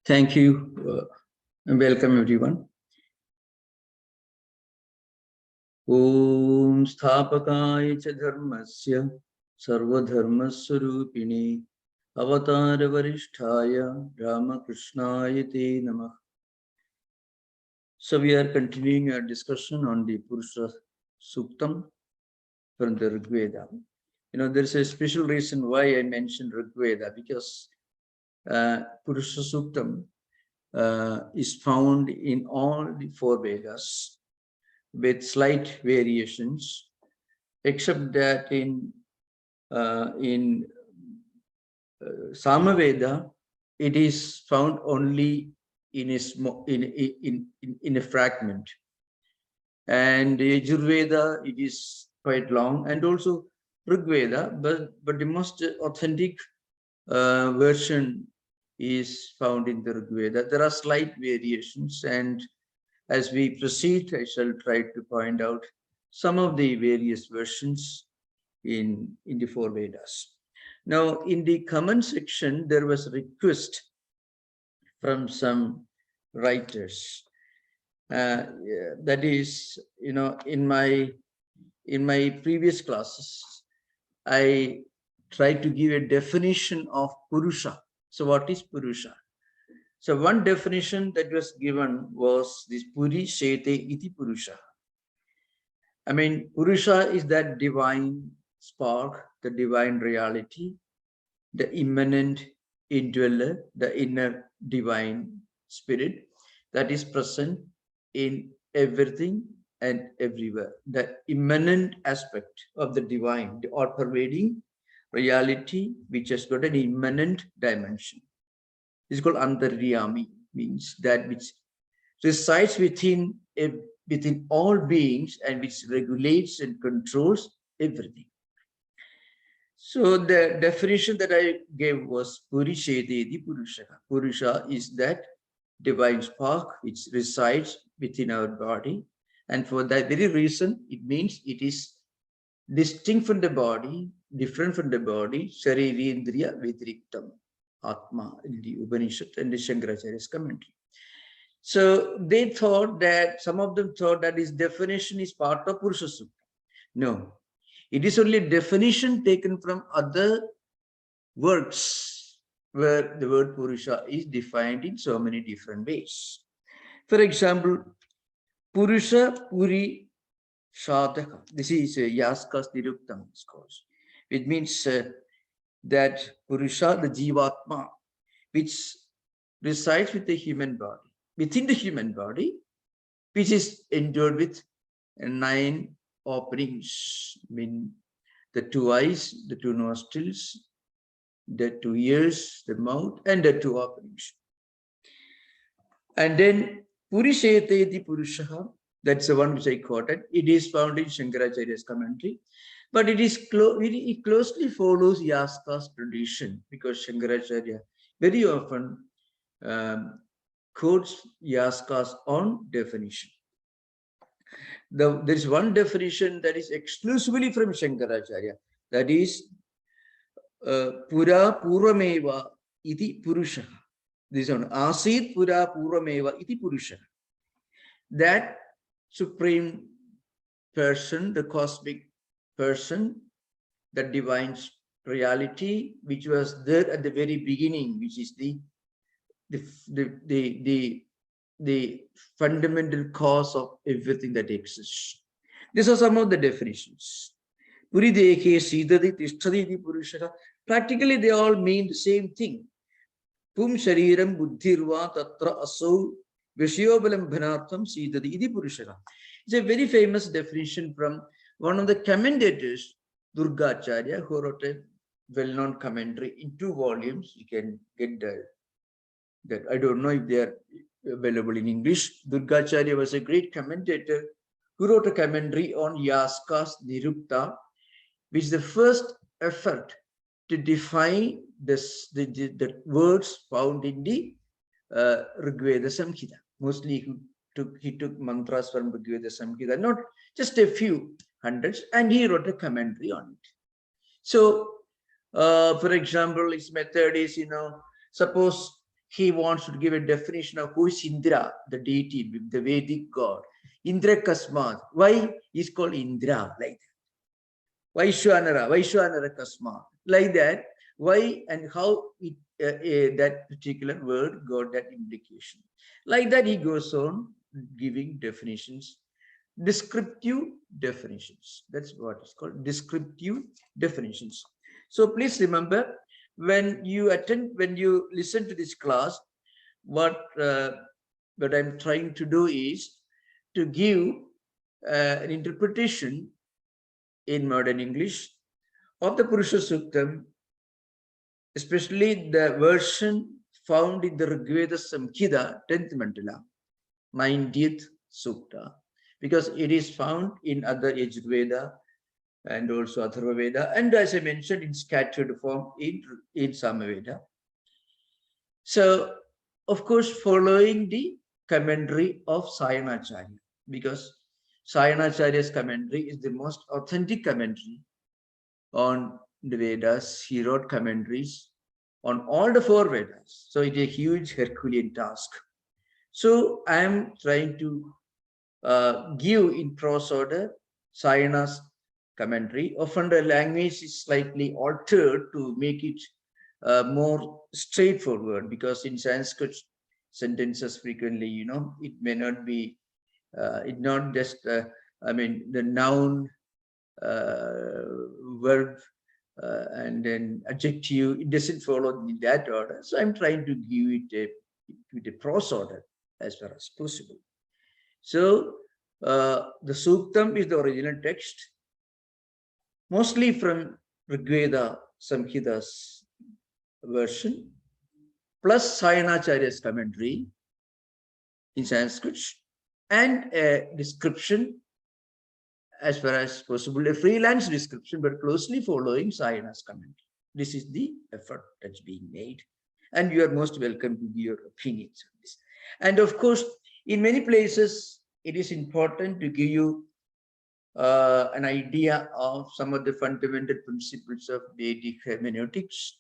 Thank you and welcome everyone. Om Sthapakaya cha dharmasya sarvadharmaswarupini avatara varisthaya Ramakrishnaya te namah. So we are continuing our discussion on the Purusha Suktam from the Rig Veda. There's a special reason why I mentioned Rig Veda, because Purusha Suktam is found in all the four Vedas with slight variations, except that in Samaveda, it is found only in a fragment, and Yajurveda it is quite long, and also Rigveda, but the most authentic version is found in the Rigveda. There are slight variations, and as we proceed, I shall try to point out some of the various versions in the four Vedas. Now, in the comment section, there was a request from some writers. That is, in my previous classes, I tried to give a definition of Purusha. So what is Purusha? So one definition that was given was this Puri Shete Iti Purusha. I mean, Purusha is that divine spark, the divine reality, the immanent indweller, the inner divine spirit that is present in everything and everywhere. The immanent aspect of the divine, the all-pervading reality, which has got an immanent dimension. It's called Antaryami, means that which resides within all beings and which regulates and controls everything. So the definition that I gave was Purishededi Purusha. Purusha is that divine spark which resides within our body, and for that very reason, it means it is distinct from the body, different from the body, Sharirindriya Vidriktam, Atma, in the Upanishad and the Shankaracharya's commentary. So they thought that, some of them thought that this definition is part of Purusha Sukta. No, it is only a definition taken from other works where the word Purusha is defined in so many different ways. For example, Purusha Puri Sadhaka. This is Yaskas Niruktam, of course. It means that Purusha, the Jivatma, which resides with the human body, within the human body, which is endowed with 9 openings. I mean, the 2 eyes, the 2 nostrils, the 2 ears, the mouth, and the 2 openings. And then Purishete Purusha, that's the one which I quoted. It is found in Shankaracharya's commentary, but it closely follows Yaska's tradition, because Shankaracharya very often quotes Yaska's own definition. There is one definition that is exclusively from Shankaracharya, that is Pura Purameva iti Purusha. This one, Asit Pura Purameva iti Purusha. That supreme person, the cosmic person, the divine reality, which was there at the very beginning, which is the fundamental cause of everything that exists. These are some of the definitions. Purideke Sidadi Tishtadi Purusha. Practically, they all mean the same thing. Pum Shariram Buddhirva Tatra Asau Vishayobalam Bhanatham Sidadi Idi Purusha. It's a very famous definition from one of the commentators, Durgacharya, who wrote a well-known commentary in 2 volumes. You can get that. I don't know if they are available in English. Durgacharya was a great commentator who wrote a commentary on Yaska's Nirukta, which is the first effort to define the words found in the Rigveda Samhita. Mostly he took mantras from Rigveda Samhita, not just a few hundreds, and he wrote a commentary on it. So, for example, his method is, Suppose he wants to give a definition of who is Indra, the deity, the Vedic god. Indra Kasmat. Why is called Indra like that? Vaishwanara Kasmat. Like that. Why and how it, that particular word got that implication. Like that, he goes on giving definitions, descriptive definitions. That's what it's called, descriptive definitions. So please remember, when you listen to this class, what I'm trying to do is to give an interpretation in modern English of the Purusha Suktam, especially the version found in the Rigveda Samhita, 10th Mandala, 90th Sukta, because it is found in other Yajurveda and also Atharva Veda, and as I mentioned, in scattered form in Samaveda. So, of course, following the commentary of Sayanacharya, because Sayanacharya's commentary is the most authentic commentary on the Vedas. He wrote commentaries on all the 4 Vedas. So it's a huge Herculean task. So I am trying to give in prose order Sayana's commentary. Often the language is slightly altered to make it more straightforward, because in Sanskrit sentences frequently, it may not be, it not just, the noun, verb, and then adjective, it doesn't follow in that order. So I'm trying to give it a prose order as far as possible. So the Suktam is the original text, mostly from Rigveda Samhita's version, plus Sayanacharya's commentary in Sanskrit, and a description as far as possible, a freelance description, but closely following Sayana's commentary. This is the effort that's being made. And you are most welcome to give your opinions on this. And of course, in many places, it is important to give you an idea of some of the fundamental principles of Vedic hermeneutics,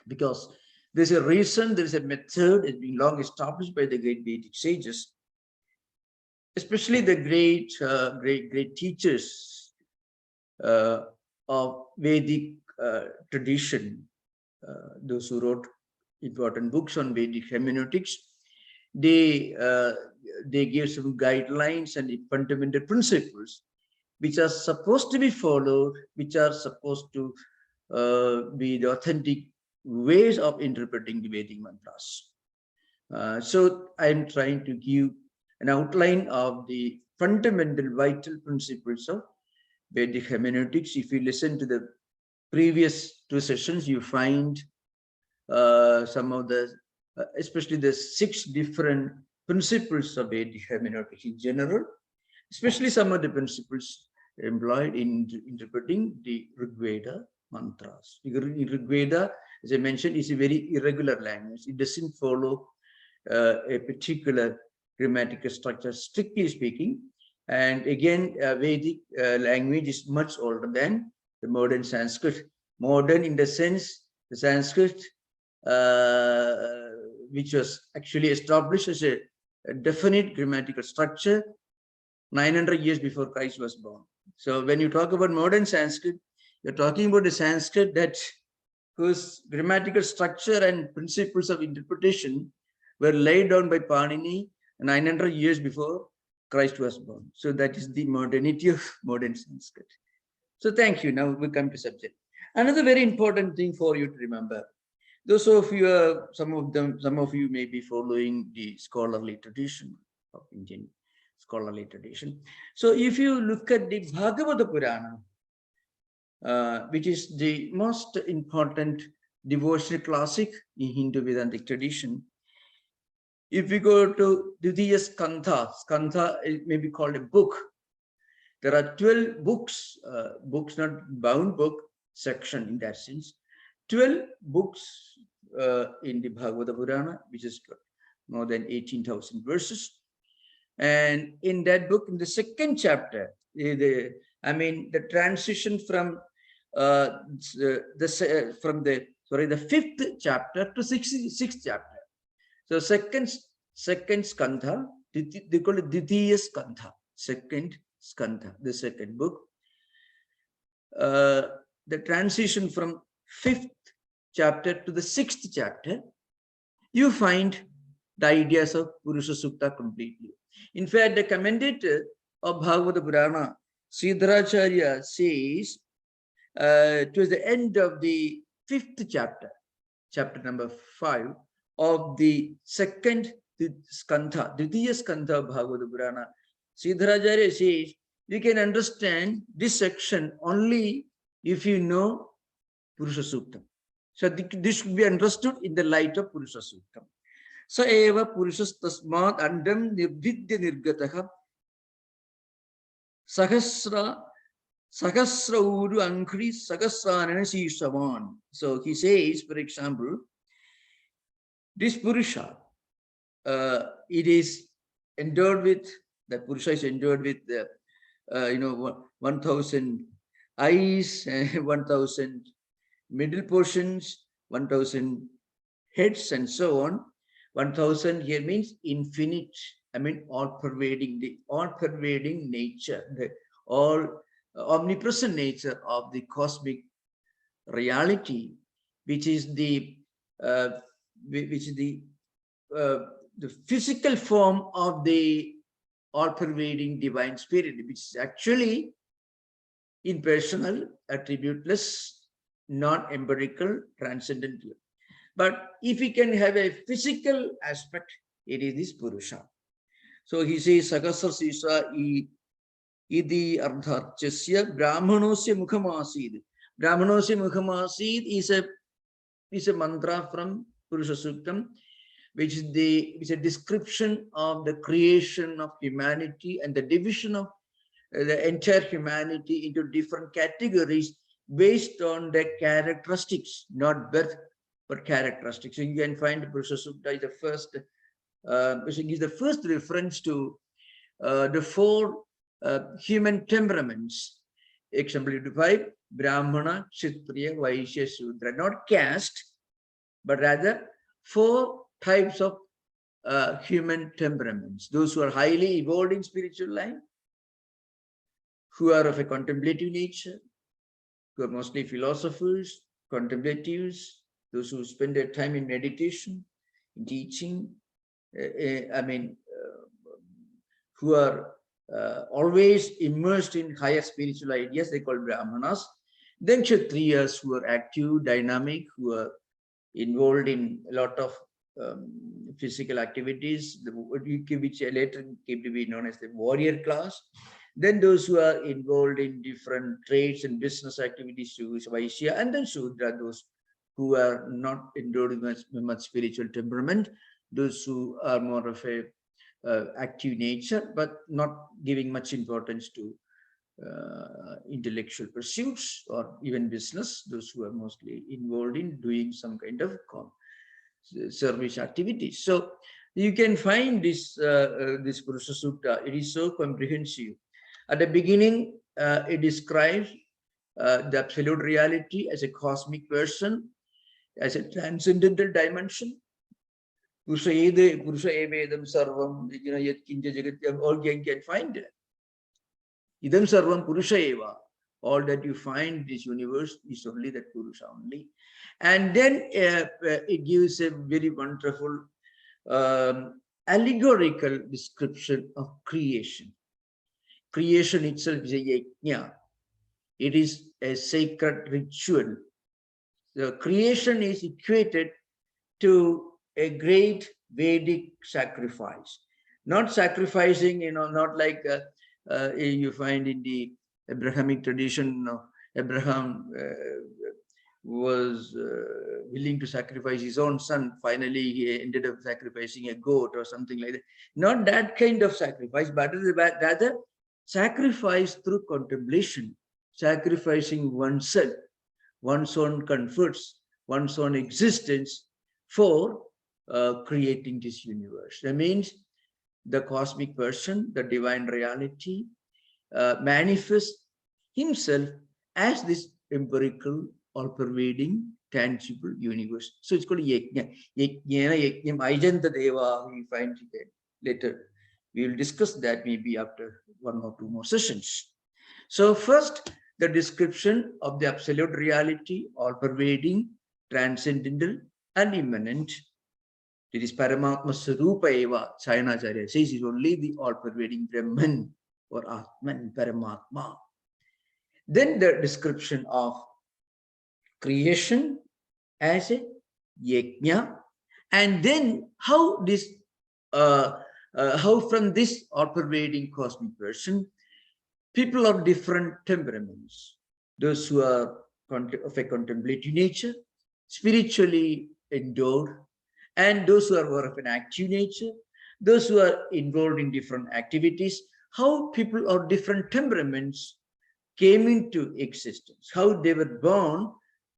because there's a reason, there's a method, it's been long established by the great Vedic sages, especially the great teachers of Vedic tradition, those who wrote important books on Vedic hermeneutics. They give some guidelines and fundamental principles which are supposed to be followed, which are supposed to be the authentic ways of interpreting the Vedic mantras. So I'm trying to give an outline of the fundamental vital principles of Vedic hermeneutics. If you listen to the previous 2 sessions, you find some of the, especially the 6 different principles of Vedic hermeneutics in general, especially some of the principles employed in interpreting the Rigveda mantras. Rigveda, as I mentioned, is a very irregular language. It doesn't follow a particular grammatical structure, strictly speaking. And again, Vedic language is much older than the modern Sanskrit. Modern in the sense, the Sanskrit, which was actually established as a definite grammatical structure 900 years before Christ was born. So when you talk about modern Sanskrit, you're talking about a Sanskrit that whose grammatical structure and principles of interpretation were laid down by Panini 900 years before Christ was born. So that is the modernity of modern Sanskrit. So thank you. Now we come to subject. Another very important thing for you to remember. Those of you, some of you may be following the scholarly tradition of Indian scholarly tradition. So if you look at the Bhagavata Purana, which is the most important devotional classic in Hindu Vedantic tradition, if we go to Dvitiya Skandha, Skandha may be called a book. There are 12 books, books not bound book section in that sense, 12 books in the Bhagavata Purana, which is more than 18,000 verses. And in that book, in the 2nd chapter, the transition from the the 5th chapter to 6th chapter. So second skandha, they call it Ditiya skandha, second skandha, the second book. The transition from 5th chapter to the 6th chapter, you find the ideas of Purusha Sukta completely. In fact, the commentator of Bhagavata Purana, Siddharacharya, says towards the end of the 5th chapter, chapter number 5 of the second skandha, Ditiya skandha of Bhagavata Purana, Siddharacharya says you can understand this section only if you know Purusha Sukta. So this should be understood in the light of Purusha Sukta. Sa eva Purushas tasmat andam nirbhidya nirgataha sahasra uru ankri sahasranana sishavan. So he says, for example, this Purusha, it is endowed with, the Purusha is endowed with 1,000 eyes, 1,000 middle portions, 1,000 heads, and so on. 1,000 here means infinite, all-pervading, the all-pervading nature, the all omnipresent nature of the cosmic reality, which is the physical form of the all-pervading divine spirit, which is actually impersonal, attributeless, non-empirical, transcendental. But if we can have a physical aspect, it is this Purusha. So he says, Sakasra Sisa idi ardharchasya brahmanosya mukhamasid. Brahmanosya mukhamasid is a mantra from Purusha Suktam, which is a description of the creation of humanity and the division of the entire humanity into different categories based on their characteristics, not birth, but characteristics. So you can find Purusha Sukta is the first, is the first reference to the 4 human temperaments, exemplified Brahmana, Kshatriya, Vaishya, Shudra, not caste, but rather 4 types of human temperaments. Those who are highly evolved in spiritual life, who are of a contemplative nature, who are mostly philosophers, contemplatives, those who spend their time in meditation, in teaching, who are always immersed in higher spiritual ideas, they call Brahmanas. Then Kshatriyas, who are active, dynamic, who are involved in a lot of physical activities, which later came to be known as the warrior class. Then those who are involved in different trades and business activities, Vaishya, and then Shudra, those who are not endowed with much spiritual temperament, those who are more of a active nature, but not giving much importance to intellectual pursuits or even business, those who are mostly involved in doing some kind of service activities. So you can find this this Purusha Sukta. It is so comprehensive. At the beginning, it describes the absolute reality as a cosmic person, as a transcendental dimension. Purusha evedam sarvam, yat kinja jagat, all you can find it. Idam sarvam Purusha eva. All that you find in this universe is only that Purusha only. And then it gives a very wonderful allegorical description of creation. Creation itself is a yajna. It is a sacred ritual. The creation is equated to a great Vedic sacrifice. Not sacrificing, not like you find in the Abrahamic tradition. Abraham was willing to sacrifice his own son. Finally, he ended up sacrificing a goat or something like that. Not that kind of sacrifice, but rather sacrifice through contemplation, sacrificing oneself, one's own comforts, one's own existence for creating this universe. That means the cosmic person, the divine reality, manifests himself as this empirical all-pervading, tangible universe. So it's called yajna. Yajnana yajnam ajanta deva, we find it later. We will discuss that maybe after 1 or 2 more sessions. So first, the description of the absolute reality, all-pervading, transcendental, and immanent. It is Paramatma Sarupa Eva, Sayanacharya says is only the all-pervading Brahman or Atman, Paramatma. Then the description of creation as a yajna, and then how this, how from this all-pervading cosmic person, people of different temperaments, those who are of a contemplative nature, spiritually endowed, and those who are more of an active nature, those who are involved in different activities, how people of different temperaments came into existence, how they were born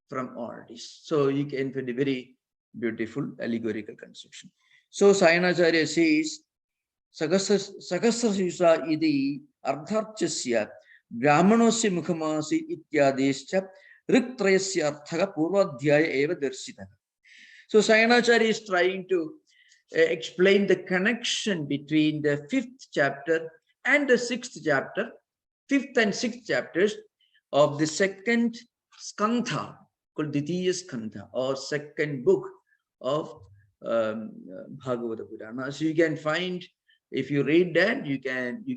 from all this. So you can find a very beautiful allegorical conception. So Sayanacharya says, Sahasrasisa idi ardharchasya brahmanosya mukhamasi ityadescha riktrayasya arthaga purvadhyaya eva darsita. So Sayanacharya is trying to explain the connection between the 5th chapter and the 6th chapter, 5th and 6th chapters of the 2nd skandha, called Ditiya Skandha, or 2nd book of Bhagavata Purana. So you can find, if you read that, you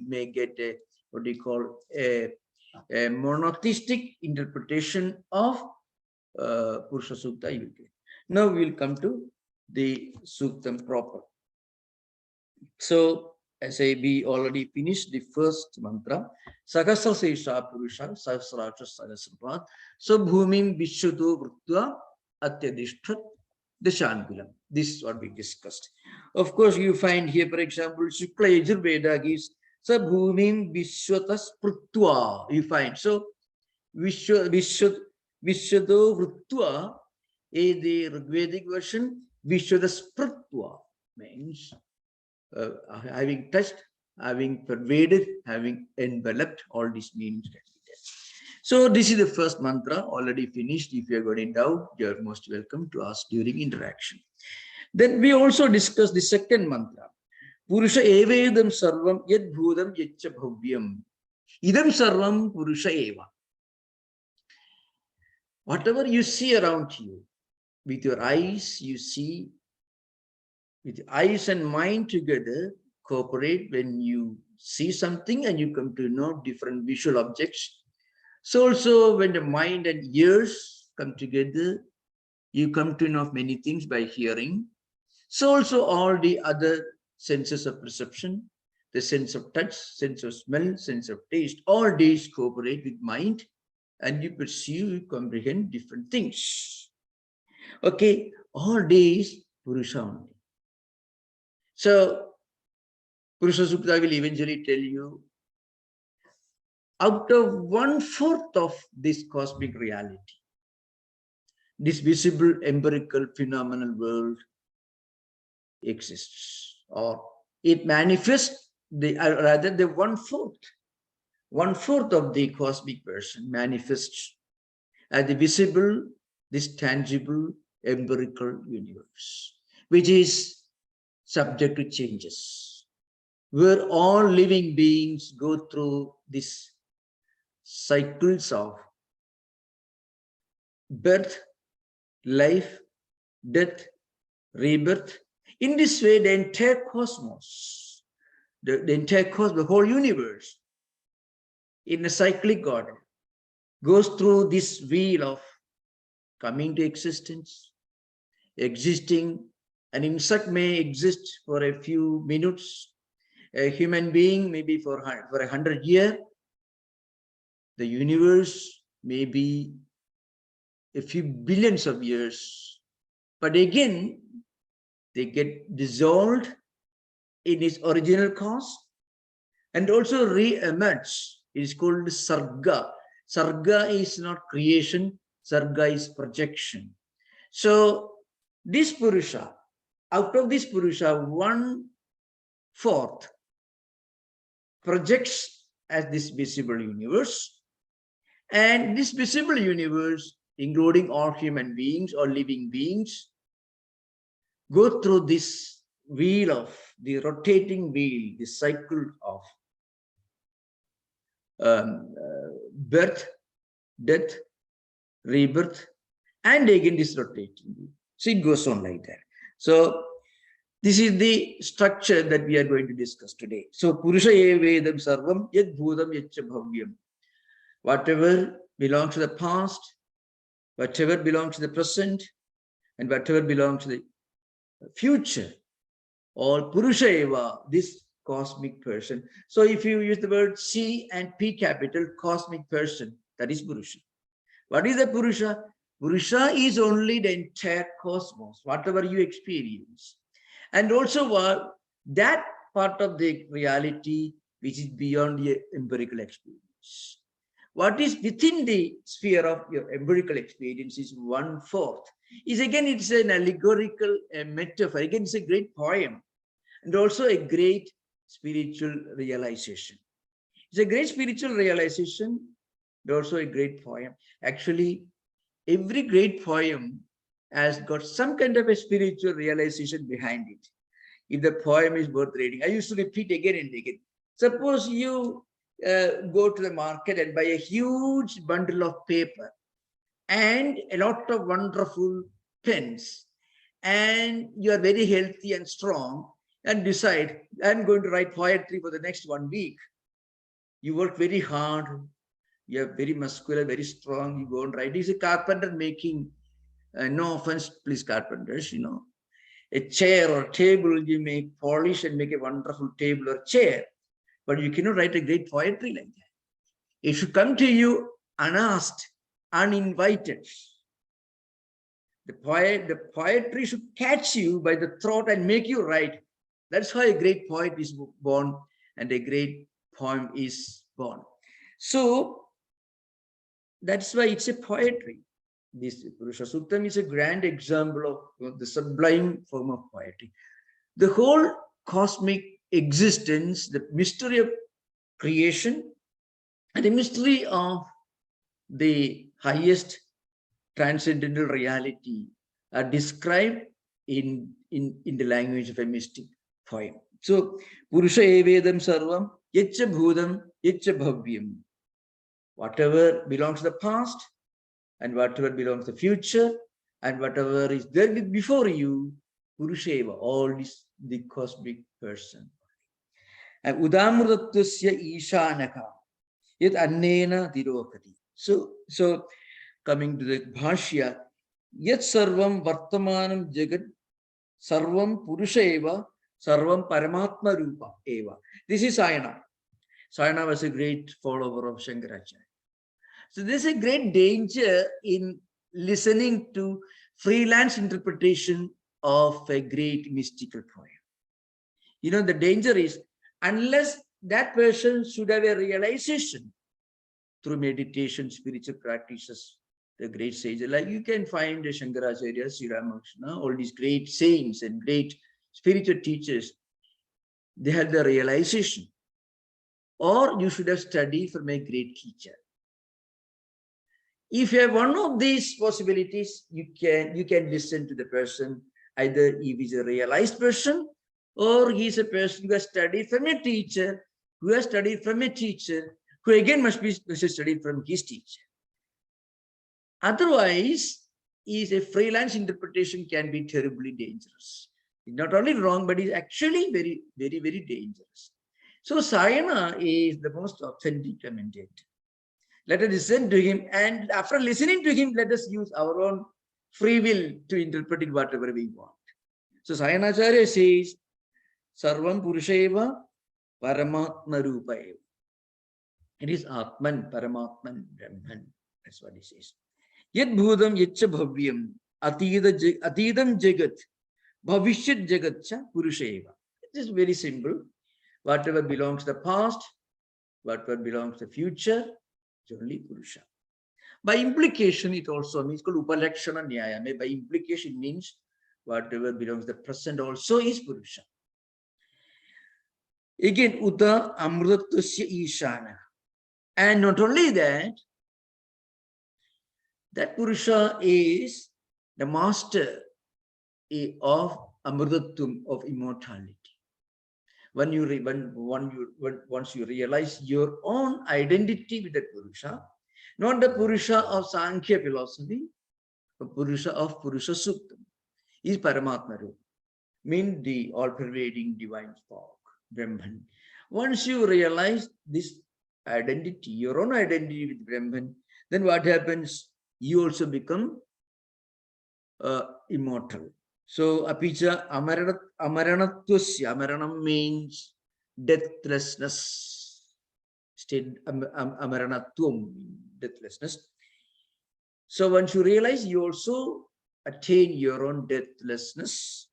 may get a, what do you call, a monotheistic interpretation of Purusha Sukta. You will get. Now we will come to the Suktam proper. So, as we already finished the first mantra, Sahasra Sesha Purusha, Sahasracha Sahasrapat, so Bhumim Vishwatu Vrutva Atyadishtat Dashangulam. This is what we discussed. Of course, you find here, for example, Shukla Yajurveda gives so Bhumim Vishwatas Prutva. You find so Vishwado Vrutva. In the Rigvedic version, Vishwada Sprutva means having touched, having pervaded, having enveloped, all these meanings can be there. So this is the first mantra, already finished. If you are got in doubt, you are most welcome to ask during interaction. Then we also discussed the second mantra. Purusha evedam sarvam yad bhudam yaccha bhavyam. Idam sarvam Purusha eva. Whatever you see around you, with your eyes, you see, with eyes and mind together, cooperate when you see something and you come to know different visual objects. So also when the mind and ears come together, you come to know many things by hearing. So also all the other senses of perception, the sense of touch, sense of smell, sense of taste, all these cooperate with mind and you perceive, you comprehend different things. Okay, all days Purusha only. So Purusha Sukta will eventually tell you, out of 1/4 of this cosmic reality, this visible empirical phenomenal world exists, or it manifests, rather the 1/4 of the cosmic person manifests as the visible, this tangible empirical universe, which is subject to changes, where all living beings go through these cycles of birth, life, death, rebirth. In this way, the entire cosmos, the entire cosmos, the whole universe, in a cyclic order, goes through this wheel of coming to existence, existing. An insect may exist for a few minutes, a human being maybe for 100 years, the universe may be a few billions of years, but again they get dissolved in its original cause and also re-emerge. It is called sarga. Sarga is not creation, sarga is projection. So this Purusha, out of this Purusha, 1/4 projects as this visible universe, and this visible universe including all human beings or living beings, go through this wheel of the rotating wheel, the cycle of birth, death, rebirth, and again this rotating wheel. So it goes on like that. So this is the structure that we are going to discuss today. So Purusha Evedam Sarvam Yad Bhudam Yaccha Bhavyam. Whatever belongs to the past, whatever belongs to the present, and whatever belongs to the future, all Purusha Eva, this cosmic person. So if you use the word C and P capital, cosmic person, that is Purusha. What is the Purusha? Purusha is only the entire cosmos, whatever you experience. And also that part of the reality which is beyond the empirical experience. What is within the sphere of your empirical experience is 1/4. Is again, it's an allegorical metaphor. Again, it's a great poem and also a great spiritual realization. It's a great spiritual realization and also a great poem. Actually, every great poem has got some kind of a spiritual realization behind it. If the poem is worth reading, I used to repeat again and again. Suppose you go to the market and buy a huge bundle of paper and a lot of wonderful pens, and you are very healthy and strong, and decide, I'm going to write poetry for the next 1 week. You work very hard, you are very muscular, very strong, you go and write. He's a carpenter making, no offense, please, carpenters, a chair or table, you may polish and make a wonderful table or chair, but you cannot write a great poetry like that. It should come to you unasked, uninvited. The poetry should catch you by the throat and make you write. That's how a great poet is born and a great poem is born. So that's why it's a poetry. This Purusha Suktam is a grand example of the sublime form of poetry. The whole cosmic existence, the mystery of creation, and the mystery of the highest transcendental reality are described in the language of a mystic poem. So, Purusha Evedam Sarvam Yaccha Bhudam Yaccha Bhavyam. Whatever belongs to the past, and whatever belongs to the future, and whatever is there before you, Purusha Eva, all is the cosmic person. And Udamrudatvasya Ishanaka Yat Annena Tirokati. So coming to the Bhashya, Yat Sarvam Vartamanam Jagat Sarvam Purusha Eva Sarvam Paramatma Rupa Eva. This is Sayana. Sayana was a great follower of Shankaracharya. So there's a great danger in listening to freelance interpretation of a great mystical poem. The danger is, unless that person should have a realization through meditation, spiritual practices, the great sages, like you can find Shankaracharya, Sri Ramakrishna, all these great saints and great spiritual teachers, they had the realization. Or you should have studied from a great teacher. If you have one of these possibilities, you can listen to the person. Either he is a realized person, or he is a person who has studied from a teacher, who has studied from a teacher, who again must be studied from his teacher. Otherwise, a freelance interpretation can be terribly dangerous. It's not only wrong, but it's actually very, very, very dangerous. So Sayana is the most authentic commentator. Let us listen to him, and after listening to him, let us use our own free will to interpret it whatever we want. So Sayanacharya says, Sarvam Purusheva Paramatma Rupa Eva. It is Atman, Paramatman, Brahman. That's what he says. Yad Bhudam Yaccha Bhavyam Atidam Jagat Bhavishyat Jagatcha Purusheva. It is very simple. Whatever belongs to the past, whatever belongs to the future, it's only Purusha. By implication, it also means called Upalakshana Nyaya. By implication, it means whatever belongs to the present also is Purusha. Again, Uta Amrutasya Ishana. And not only that, That Purusha is the master of Amritatum, of immortality. Once you realize your own identity with that Purusha, not the Purusha of Sankhya philosophy, the Purusha of Purusha Suktam, is Paramatma Rupa, means the all-pervading divine spark, Brahman. Once you realize this identity, your own identity with Brahman, then what happens? You also become immortal. So, apicha amaranatwasya, amaranam means deathlessness. Amaranatwam, deathlessness. So, once you realize, you also attain your own deathlessness.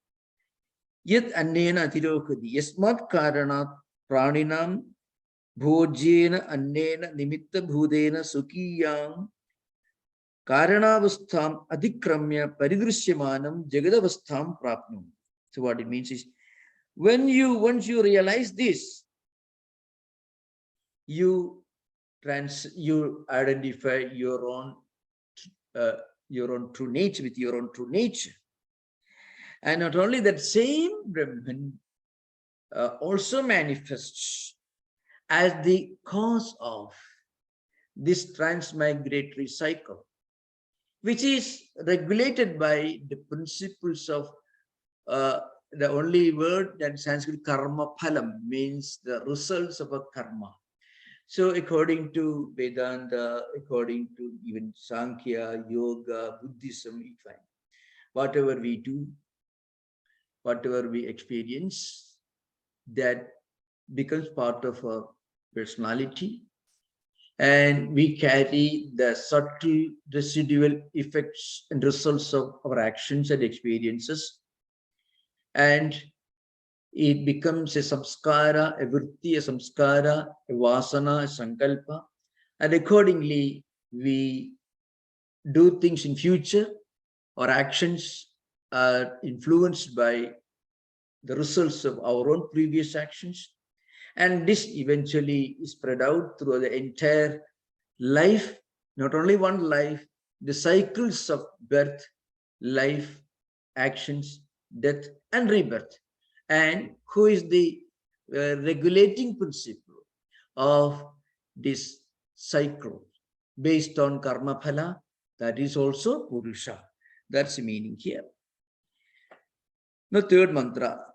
Yet annena tirokadi, yasmat karanat praninam bhojena annena nimitta bhudena sukiyam karanavastham adhikramya paridrushyamanam jagadavastham prapnum. So what it means is, once you realize this, you identify your own true nature with your own true nature. And not only that, same Brahman also manifests as the cause of this transmigratory cycle, which is regulated by the principles of the only word that Sanskrit karma phalam means the results of a karma. So according to Vedanta, according to even Sankhya, Yoga, Buddhism, we find whatever we do, whatever we experience, that becomes part of our personality. And we carry the subtle residual effects and results of our actions and experiences. And it becomes a samskara, a vritti, a samskara, a vasana, a sankalpa. And accordingly, we do things in future. Our actions are influenced by the results of our own previous actions. And this eventually is spread out through the entire life, not only one life, the cycles of birth, life, actions, death, and rebirth. And who is the regulating principle of this cycle based on karma phala? That is also Purusha. That's the meaning here. Now, third mantra.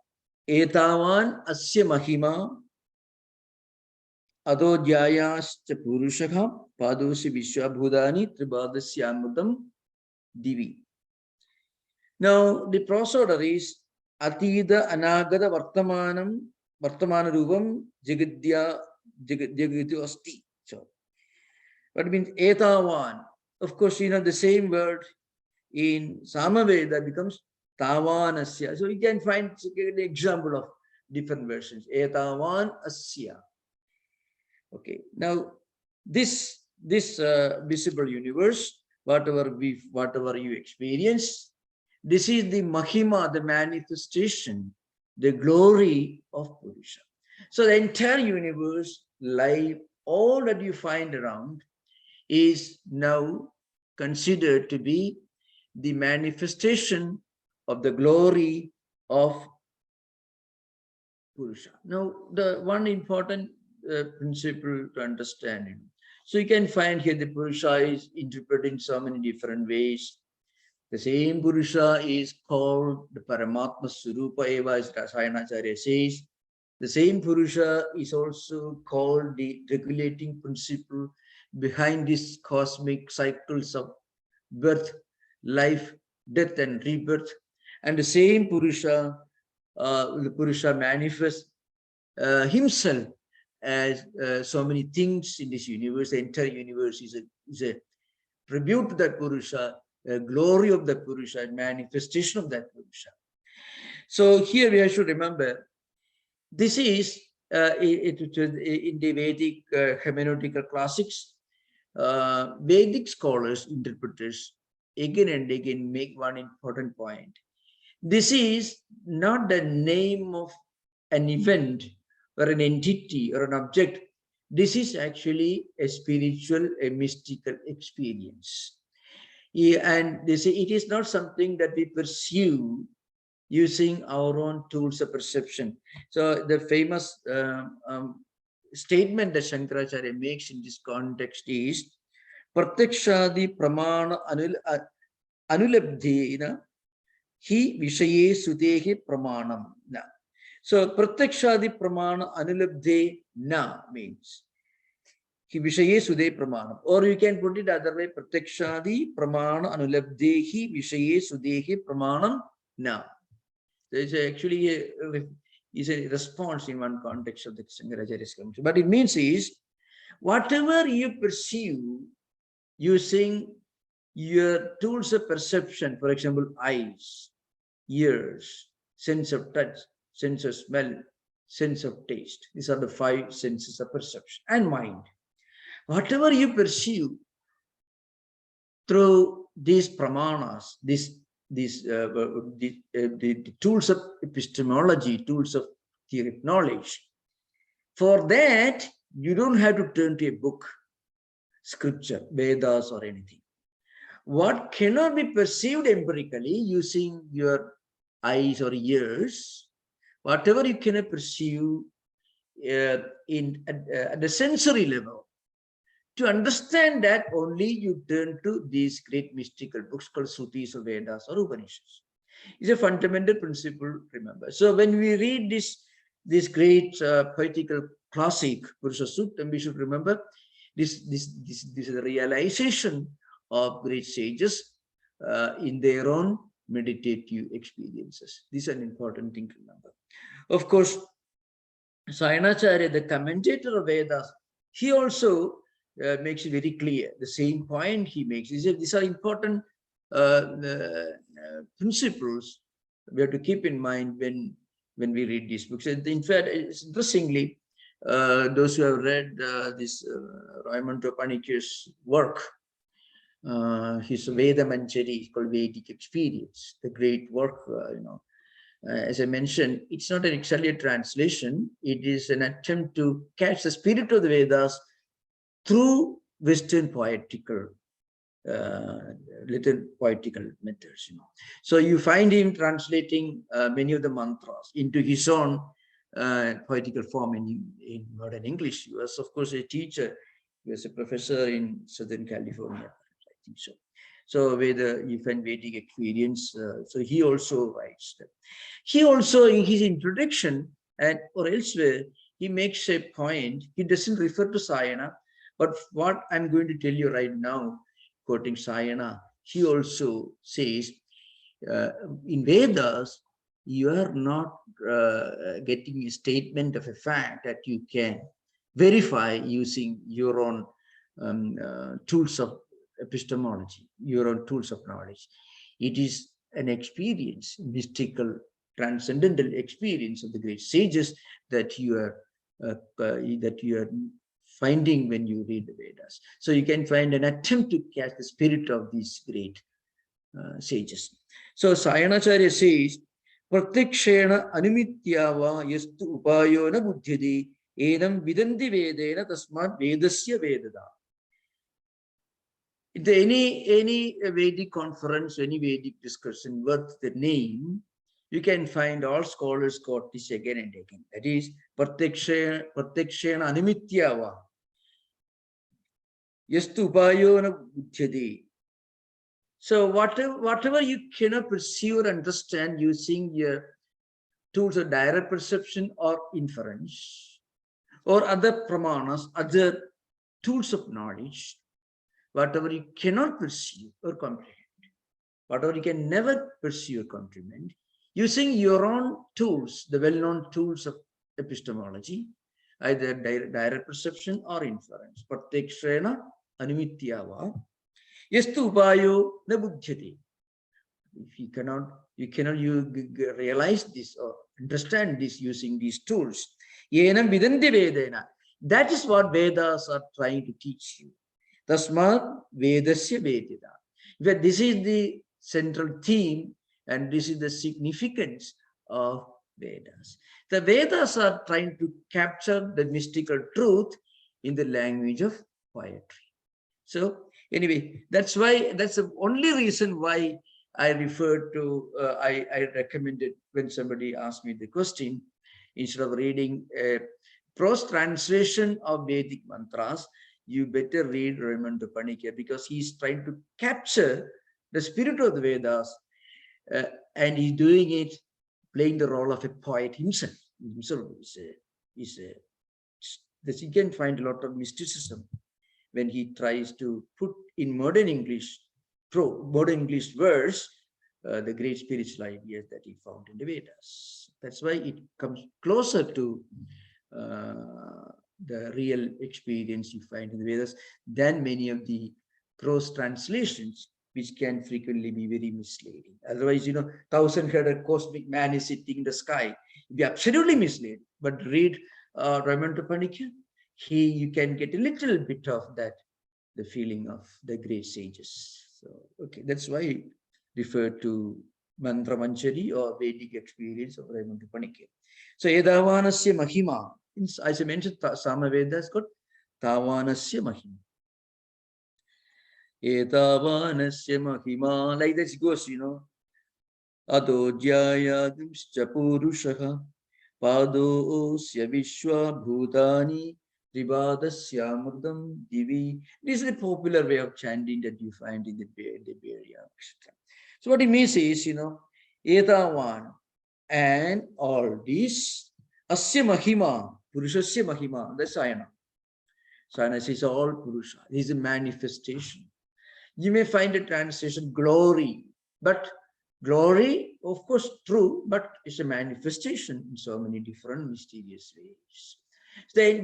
Etavan asya mahima adodhyayascha purushakha padosi vishwabhudani tribhadasyamrutam divi. Now, the prosoder is Atida Anagada Vartamana Rupam Jagadya Asti. So, what means Etavan? Of course, the same word in Samaveda becomes Tavanasya. So, you can find an example of different versions. Etavan Asya. Okay, now this visible universe, whatever you experience, this is the Mahima, the manifestation, the glory of Purusha. So the entire universe, life, all that you find around is now considered to be the manifestation of the glory of Purusha. Now, the one important principle to understand it. So you can find here the Purusha is interpreted in so many different ways. The same Purusha is called the Paramatma Surupa Eva, as Rasayanacharya says. The same Purusha is also called the regulating principle behind these cosmic cycles of birth, life, death, and rebirth. And the same Purusha, the Purusha manifests himself as so many things in this universe. The entire universe is a tribute to that Purusha, a glory of that Purusha, manifestation of that Purusha. So here we should remember, this is in the Vedic hermeneutical classics, Vedic scholars, interpreters, again and again make one important point. This is not the name of an event or an entity or an object. This is actually a spiritual, a mystical experience. And they say it is not something that we pursue using our own tools of perception. So the famous statement that Shankaracharya makes in this context is Pratyakshadi Pramana Anulabdhena Hi Vishaye Sudehi Pramanam. So Pratyakshadi Pramana Anulabdhe Na means Hi Vishaye Sudehi Pramanam. Or you can put it other way, Pratyakshadi Pramana Anulabdhehi Vishaye Sudehi Pramanam Na. There's actually a response in one context of the Shankaracharya's commentary. But it means is, whatever you perceive using your tools of perception, for example, eyes, ears, sense of touch, sense of smell, sense of taste. These are the 5 senses of perception. And mind. Whatever you perceive through these pramanas, the tools of epistemology, tools of theoretic knowledge, for that, you don't have to turn to a book, scripture, Vedas or anything. What cannot be perceived empirically using your eyes or ears, whatever you cannot perceive at the sensory level, to understand that, only you turn to these great mystical books called Srutis or Vedas or Upanishads. It's a fundamental principle, remember. So when we read this great poetical classic, Purusha Suktam, we should remember this is a realization of great sages in their own meditative experiences. This is an important thing to remember. Of course, Sayanacharya, the commentator of Vedas, he also makes it very clear. The same point he makes. He said these are important principles we have to keep in mind when we read these books. And in fact, it's interestingly, those who have read this Raymond Panikir's work, his Veda Manjari, called Vedic Experience, the great work, as I mentioned, it's not an exact translation. It is an attempt to catch the spirit of the Vedas through Western poetical, little poetical methods. So you find him translating many of the mantras into his own poetical form in modern English. He was, of course, a teacher. He was a professor in Southern California, I think so. So you find Vedic experience. So he also writes that. He also, in his introduction or elsewhere, he makes a point. He doesn't refer to Sayana, but what I'm going to tell you right now, quoting Sayana, he also says, in Vedas, you are not getting a statement of a fact that you can verify using your own tools of epistemology, your own tools of knowledge. It is an experience, mystical, transcendental experience of the great sages that you are finding when you read the Vedas. So you can find an attempt to catch the spirit of these great sages. So Sayanacharya says, Pratyakshena Animityava yastu upayona buddhyadi enam vidanti vedena tasmat vedasya vedada. If any Vedic conference, any Vedic discussion worth the name, you can find all scholars quote this again and again. That is, Pratyakshena Animityava yastu upayona buddhyadi. So whatever you cannot perceive or understand using your tools of direct perception or inference, or other pramanas, other tools of knowledge, whatever you cannot perceive or comprehend, whatever you can never perceive or comprehend, using your own tools, the well-known tools of epistemology, either direct perception or inference. Pratyakshena animityava yastu upayo na buddhyati. If you cannot realize this or understand this using these tools, yenam vidanti vedena. That is what Vedas are trying to teach you. Tasmat vedasya vedida. But this is the central theme, and this is the significance of Vedas. The Vedas are trying to capture the mystical truth in the language of poetry. So Anyway, that's the only reason why I referred to, I recommended when somebody asked me the question, instead of reading a prose translation of Vedic mantras, you better read Raymond Panikya, because he's trying to capture the spirit of the Vedas, and he's doing it, playing the role of a poet himself. You can find a lot of mysticism when he tries to put in modern English verse, the great spiritual ideas that he found in the Vedas. That's why it comes closer to the real experience you find in the Vedas than many of the prose translations, which can frequently be very misleading. Otherwise, 1,000-headed cosmic man is sitting in the sky. It'd be absolutely misleading. But read Raymond Panikya, you can get a little bit of that, the feeling of the great sages. So, okay, that's why I refer to Mantra Manchari or Vedic experience of Raymond Panikya. So, Edavanasya Mahima, as I mentioned, Samaveda is called Tavanasya Mahima. Etavanasya Mahima, like this goes, Ado Jyayadimscha Purushaha Padosya Vishwa Bhutani Tribadasyamurdam Divi. This is a popular way of chanting that you find in the Beriya. So what it means is, Etavan and all this, Asya Mahima, Purushasya Mahima, that's Sayana. Sayana says all Purusha. This is a manifestation. You may find a translation glory, but glory, of course, true, but it's a manifestation in so many different mysterious ways. So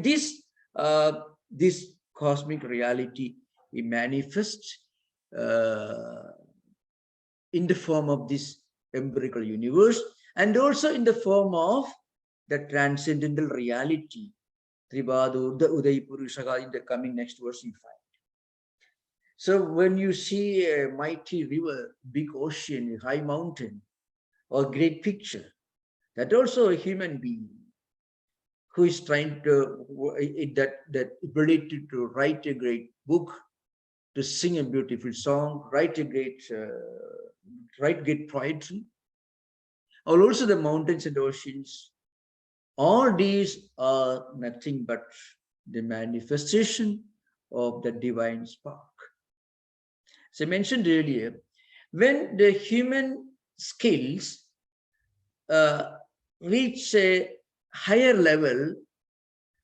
this cosmic reality, it manifests in the form of this empirical universe, and also in the form of the transcendental reality. Tribadu, the Uday Purushaka, in the coming next verse you find. So when you see a mighty river, big ocean, a high mountain, or great picture, that also a human being who is trying to, that ability to write a great book, to sing a beautiful song, write great poetry, or also the mountains and oceans. All these are nothing but the manifestation of the divine spark. As I mentioned earlier, when the human skills reach a higher level,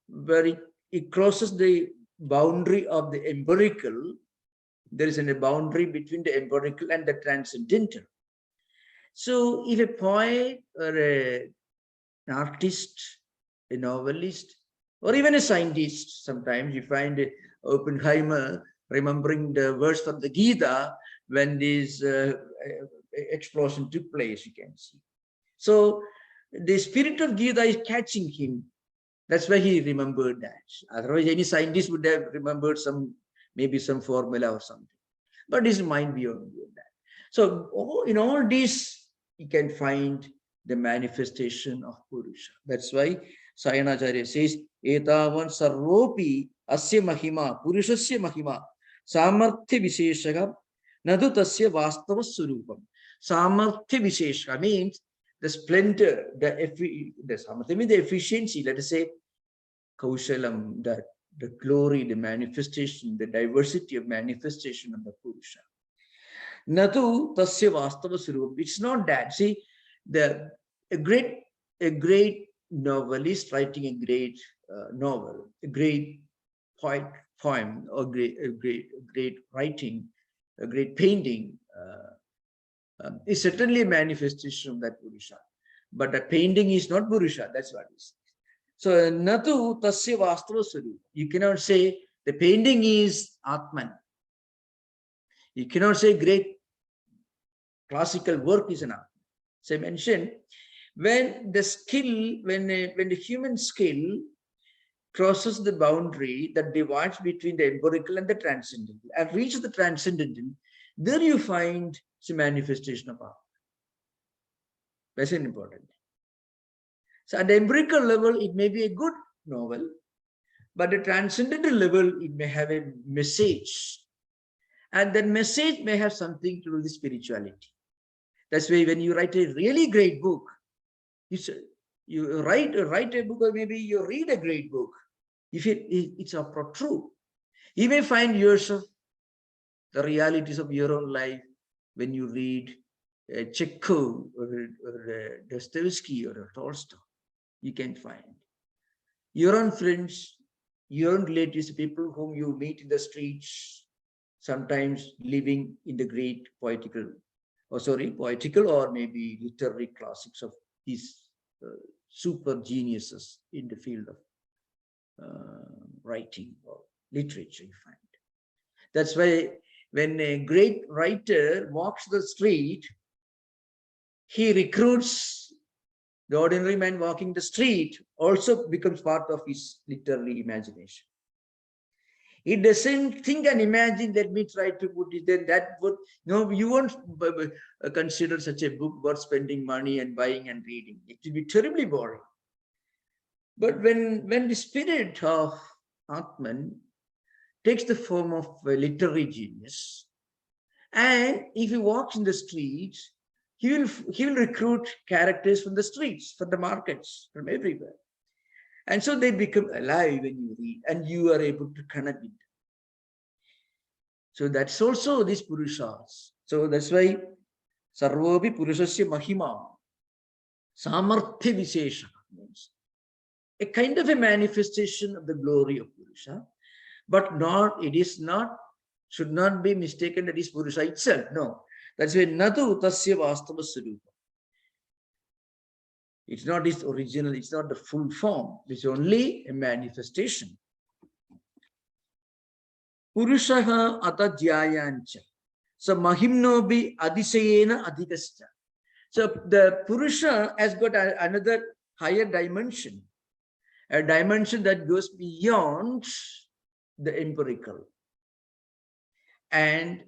where it crosses the boundary of the empirical, there is a boundary between the empirical and the transcendental. So if a poet or an artist, a novelist, or even a scientist, sometimes you find Oppenheimer remembering the verse from the Gita when this explosion took place, you can see. So the spirit of Gita is catching him. That's why he remembered that. Otherwise, any scientist would have remembered maybe some formula or something. But his mind beyond that. So in all this, you can find the manifestation of Purusha. That's why Sayanacharya says, Etavan sarvopi asya mahima, Purushasya mahima, samarthya visheshaka, nadu tasya vastava surupam. Samarthya visheshaka means the splendor, the samarthya means the efficiency, let us say, kaushalam, the glory, the manifestation, the diversity of manifestation of the Purusha. Natu tasya vastava surupam. It's not that. See, a great novelist writing a great novel, a great poem, or great writing, a great painting is certainly a manifestation of that Purusha. But a painting is not Purusha, that's what it is. So, Natu tasya vastava surupam. You cannot say the painting is Atman. You cannot say great classical work is an Atman. So I mentioned, when the human skill crosses the boundary that divides between the empirical and the transcendental and reaches the transcendental, there you find the manifestation of art. That's important. So at the empirical level, it may be a good novel, but at the transcendental level, it may have a message. And that message may have something to do with spirituality. That's why when you write a really great book, you write a book, or maybe you read a great book, if it's true, you may find yourself the realities of your own life when you read Chekhov or Dostoevsky or Tolstoy. You can find your own friends, your own relatives, people whom you meet in the streets, sometimes living in the great poetical or maybe literary classics of these super geniuses in the field of writing or literature, you find. That's why when a great writer walks the street, he recruits the ordinary man walking the street, also becomes part of his literary imagination. He doesn't think and imagine, let me try to put it, then that would, no, you won't consider such a book worth spending money and buying and reading. It will be terribly boring. But when the spirit of Atman takes the form of a literary genius, and if he walks in the streets, he will recruit characters from the streets, from the markets, from everywhere. And so they become alive when you read, and you are able to connect with them. So that's also these Purushas. So that's why Sarvopi Purushasya Mahima, Samarthya Vishesha means a kind of a manifestation of the glory of Purusha, but should not be mistaken that is Purusha itself. No. That's why Nadu Tasya Vastava Sarupa. It's not its original, it's not the full form, it's only a manifestation. Purushaha ata jyayancha. So Mahimnobi Adisayena Adhikascha. So the Purusha has got another higher dimension, a dimension that goes beyond the empirical. And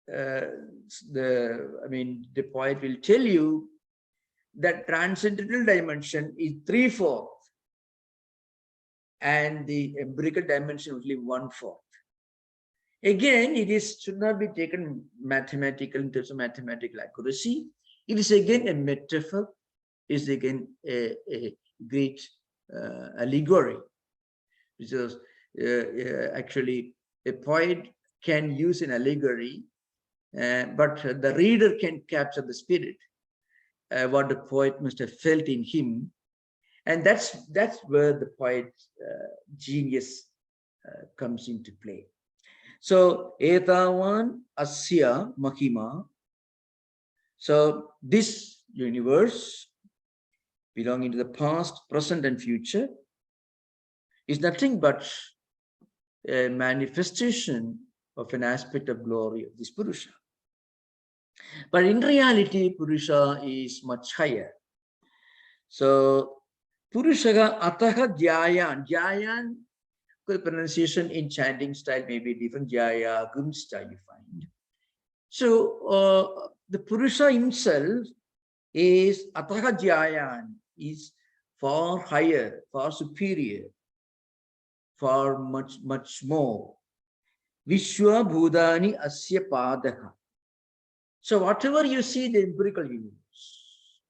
the poet will tell you that transcendental dimension is 3/4, and the empirical dimension only 1/4. Again, should not be taken mathematical in terms of mathematical accuracy. It is again a metaphor, is again a great allegory, because actually a poet can use an allegory, but the reader can capture the spirit, what the poet must have felt in him, and that's where the poet's genius comes into play. So etavan asya mahima. So this universe, belonging to the past, present, and future, is nothing but a manifestation of an aspect of glory of this Purusha. But in reality, Purusha is much higher. So Purushaga ataha dhyayan. Dhyayan, the pronunciation in chanting style may be different. Jaya, Gumsta, you find. So the Purusha himself is ataha dhyayan, is far higher, far superior, far much more. Vishwa Bhudani Asya Padaha. So whatever you see the empirical universe,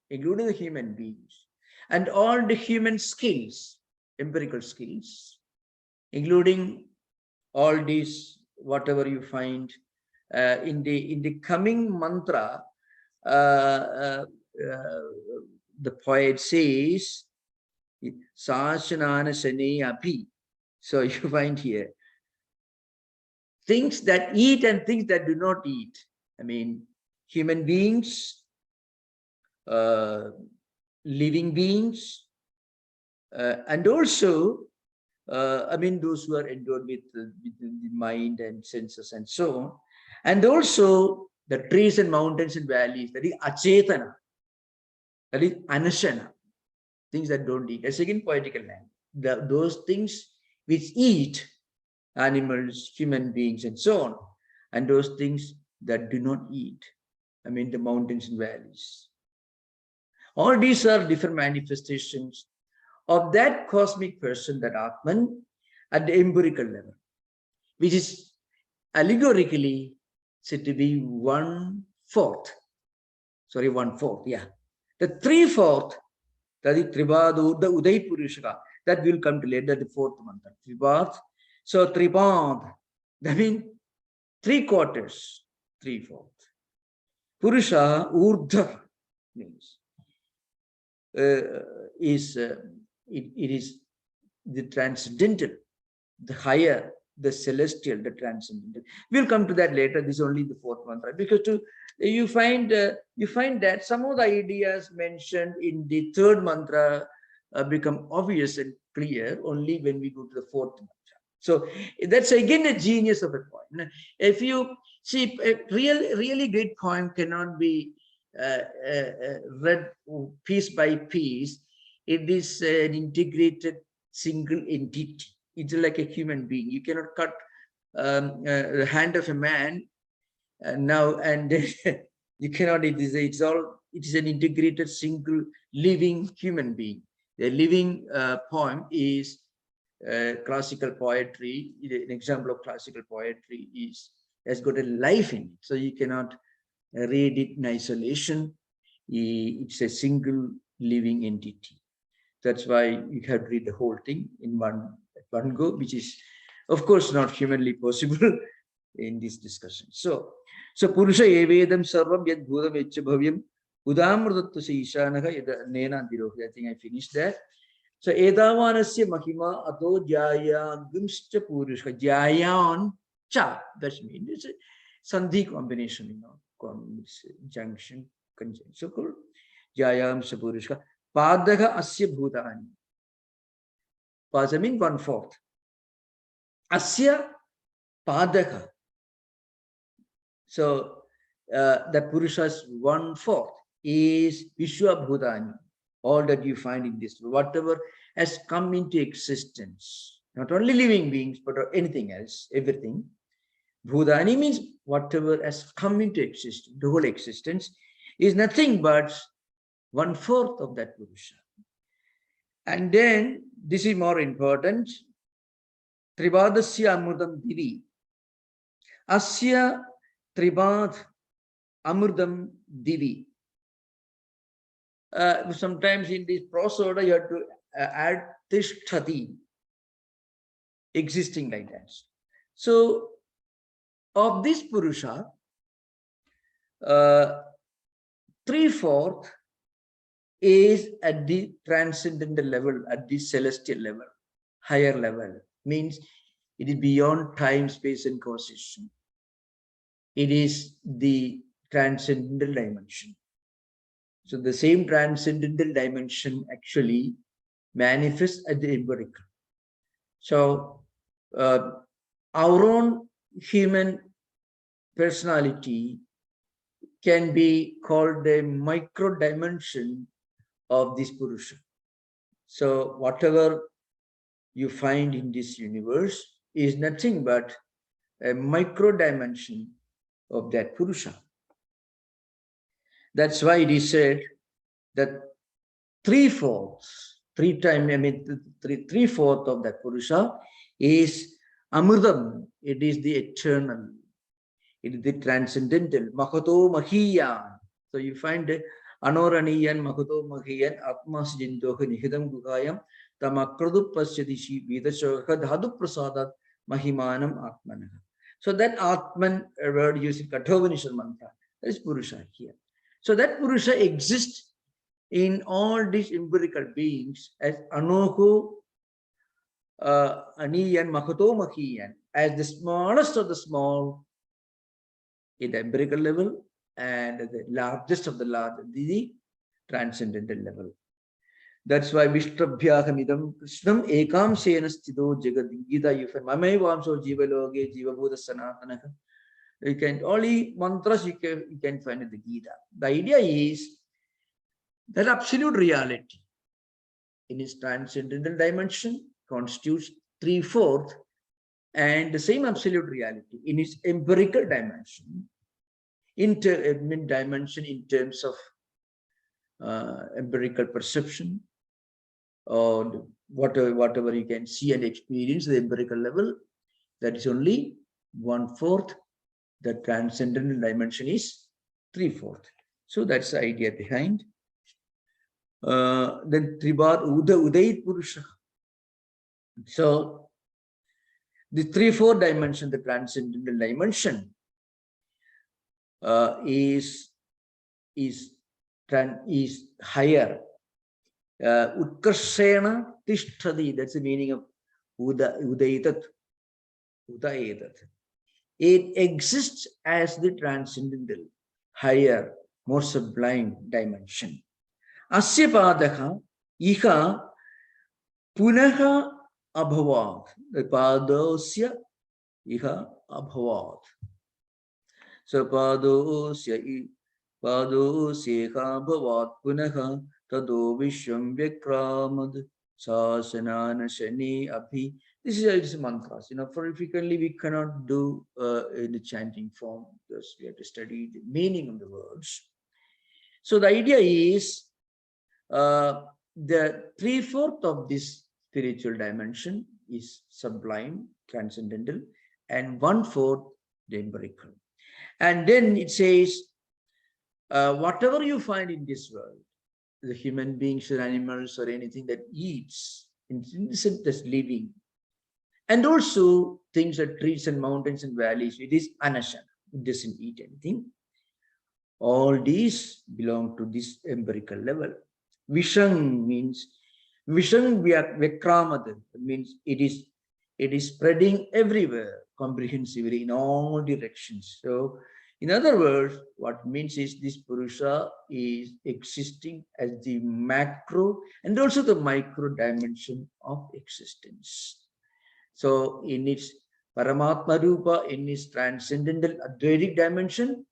including the human beings, and all the human skills, empirical skills, including all these, whatever you find in the coming mantra, the poet says, Sashanana Sane Abhi. So you find here things that eat and things that do not eat. I mean, human beings, living beings, and also, those who are endowed with the mind and senses and so on, and also the trees and mountains and valleys, that is achetana, that is anashana, things that don't eat. That's again poetical language. Those things which eat, animals, human beings, and so on, and those things that do not eat, the mountains and valleys. All these are different manifestations of that cosmic person, that Atman, at the empirical level, which is allegorically said to be 1/4. Sorry, 1/4. Yeah. The 3/4, that is Tribad, the Uday Purushaka, that will come to later, the fourth mantra. Tribad. So Tribad, that means 3/4, 3/4. Purusha, Urdha means it is the transcendental, the higher, the celestial, the transcendental. We'll come to that later. This is only the fourth mantra, because you find that some of the ideas mentioned in the third mantra become obvious and clear only when we go to the fourth mantra. So that's again a genius of a poem. If you see, a really great poem cannot be read piece by piece. It is an integrated single entity. It's like a human being. You cannot cut the hand of a man now and then. You cannot. It is an integrated single living human being. The living poem is classical poetry. An example of classical poetry has got a life in it. So you cannot read it in isolation. It's a single living entity. That's why you have to read the whole thing in one go, which is, of course, not humanly possible in this discussion. So Purusha evedam sarvam yad bhudam etcha bhavyam udamrudattu ishanaha yad nena dirohi. I think I finished that. So edavanasya mahima ato jayagumscha purusha jayan cha. That means it's a sandhi combination, junction, conjunction. So called jayam sapurusha. Padaha asya bhutani. Pada means 1/4. Asya padaha. So the Purusha's 1/4 is Vishwa Bhutani. All that you find in this, whatever has come into existence, not only living beings, but anything else, everything. Bhutani means whatever has come into existence, the whole existence is nothing but 1/4 of that Purusha. And then, this is more important, Tribadasya Amurdam Divi. Asya Tribad Amurdam Divi. Sometimes in this prose order, you have to add Tishtati, existing like that. So, of this Purusha, 3/4 is at the transcendental level, at the celestial level, higher level. Means it is beyond time, space, and causation. It is the transcendental dimension. So the same transcendental dimension actually manifests at the empirical. So our own human personality can be called a micro dimension of this Purusha. So whatever you find in this universe is nothing but a micro dimension of that Purusha. That's why it is said that 3/4 of that Purusha is Amurdam. It is the eternal. It is the transcendental. Mahato Mahiyan. So you find Anoraniyan, Mahato Mahiyan, Atmas Jintoha Nihidam Gugayam, Tamakradu Pasyadishi Vidashoka Dhadu Prasadat Mahimanam Atmanaha. So that Atman word using Kathovanishan mantra, that is Purusha here. So that Purusha exists in all these empirical beings as Anoho, Aniyan, Mahato Mahiyan, as the smallest of the small in the empirical level and the largest of the large, the transcendental level. That's why Vishtrabhyahamidam Krishnam Ekam Sena Sthido Jagad Gita, you find Mamai Vamso Jiva Loge, Jiva Buddha Sanatanaka. You can only mantras you can find in the Gita. The idea is that absolute reality in its transcendental dimension constitutes 3/4, and the same absolute reality in its empirical dimension, in terms of empirical perception, or whatever you can see and experience at the empirical level, that is only 1/4 the transcendental dimension is 3/4. So that's the idea behind. Then Tribar Udait Purusha. So the 3/4 dimension, the transcendental dimension, is higher. Utkarshena Tishtadi, that's the meaning of Udaitat. Udaitat. It exists as the transcendental, higher, more sublime dimension. Asya Padaha Iha Punaha Abhavat. The Padosya Iha Abhavat. So Padosya Bhavat Punaha Tado Vishwam Vyakramad Sasanana Shani Abhi. This is mantras. Frequently we cannot do in the chanting form because we have to study the meaning of the words. So the idea is the 3/4 of this spiritual dimension is sublime, transcendental, and 1/4 the empirical. And then it says, whatever you find in this world, the human beings or animals or anything that eats, innocent that's living, and also things like trees and mountains and valleys, it is anashana, it doesn't eat anything. All these belong to this empirical level. Vishang means Vishang Vyakramad means it is spreading everywhere, comprehensively in all directions. So in other words, what it means is this Purusha is existing as the macro and also the micro dimension of existence. So in its Paramatma Rupa, in its transcendental Advaitic dimension,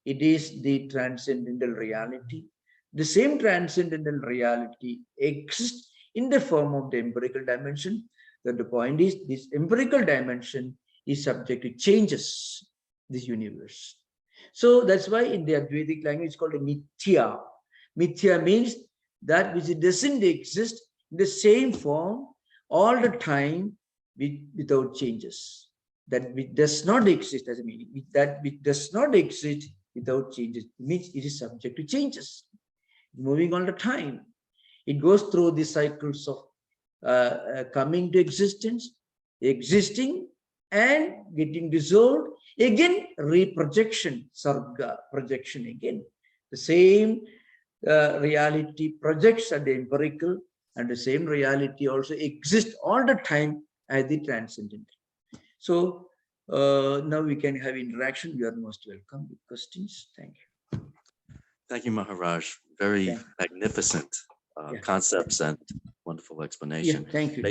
it is the transcendental reality. The same transcendental reality exists in the form of the empirical dimension. That the point is, this empirical dimension is subject to changes, this universe. So that's why in the Advaitic language it's called a mithya. Mithya means that which doesn't exist in the same form all the time without changes. That which does not exist as a meaning. That which does not exist without changes means it is subject to changes, moving all the time. It goes through the cycles of coming to existence, existing, and getting dissolved. Again, reprojection, sarga, projection again. The same reality projects at the empirical, and the same reality also exists all the time as the transcendental. So now we can have interaction. You are most welcome with questions. Thank you. Thank you, Maharaj. Very magnificent concepts and wonderful explanation. Yeah, thank you.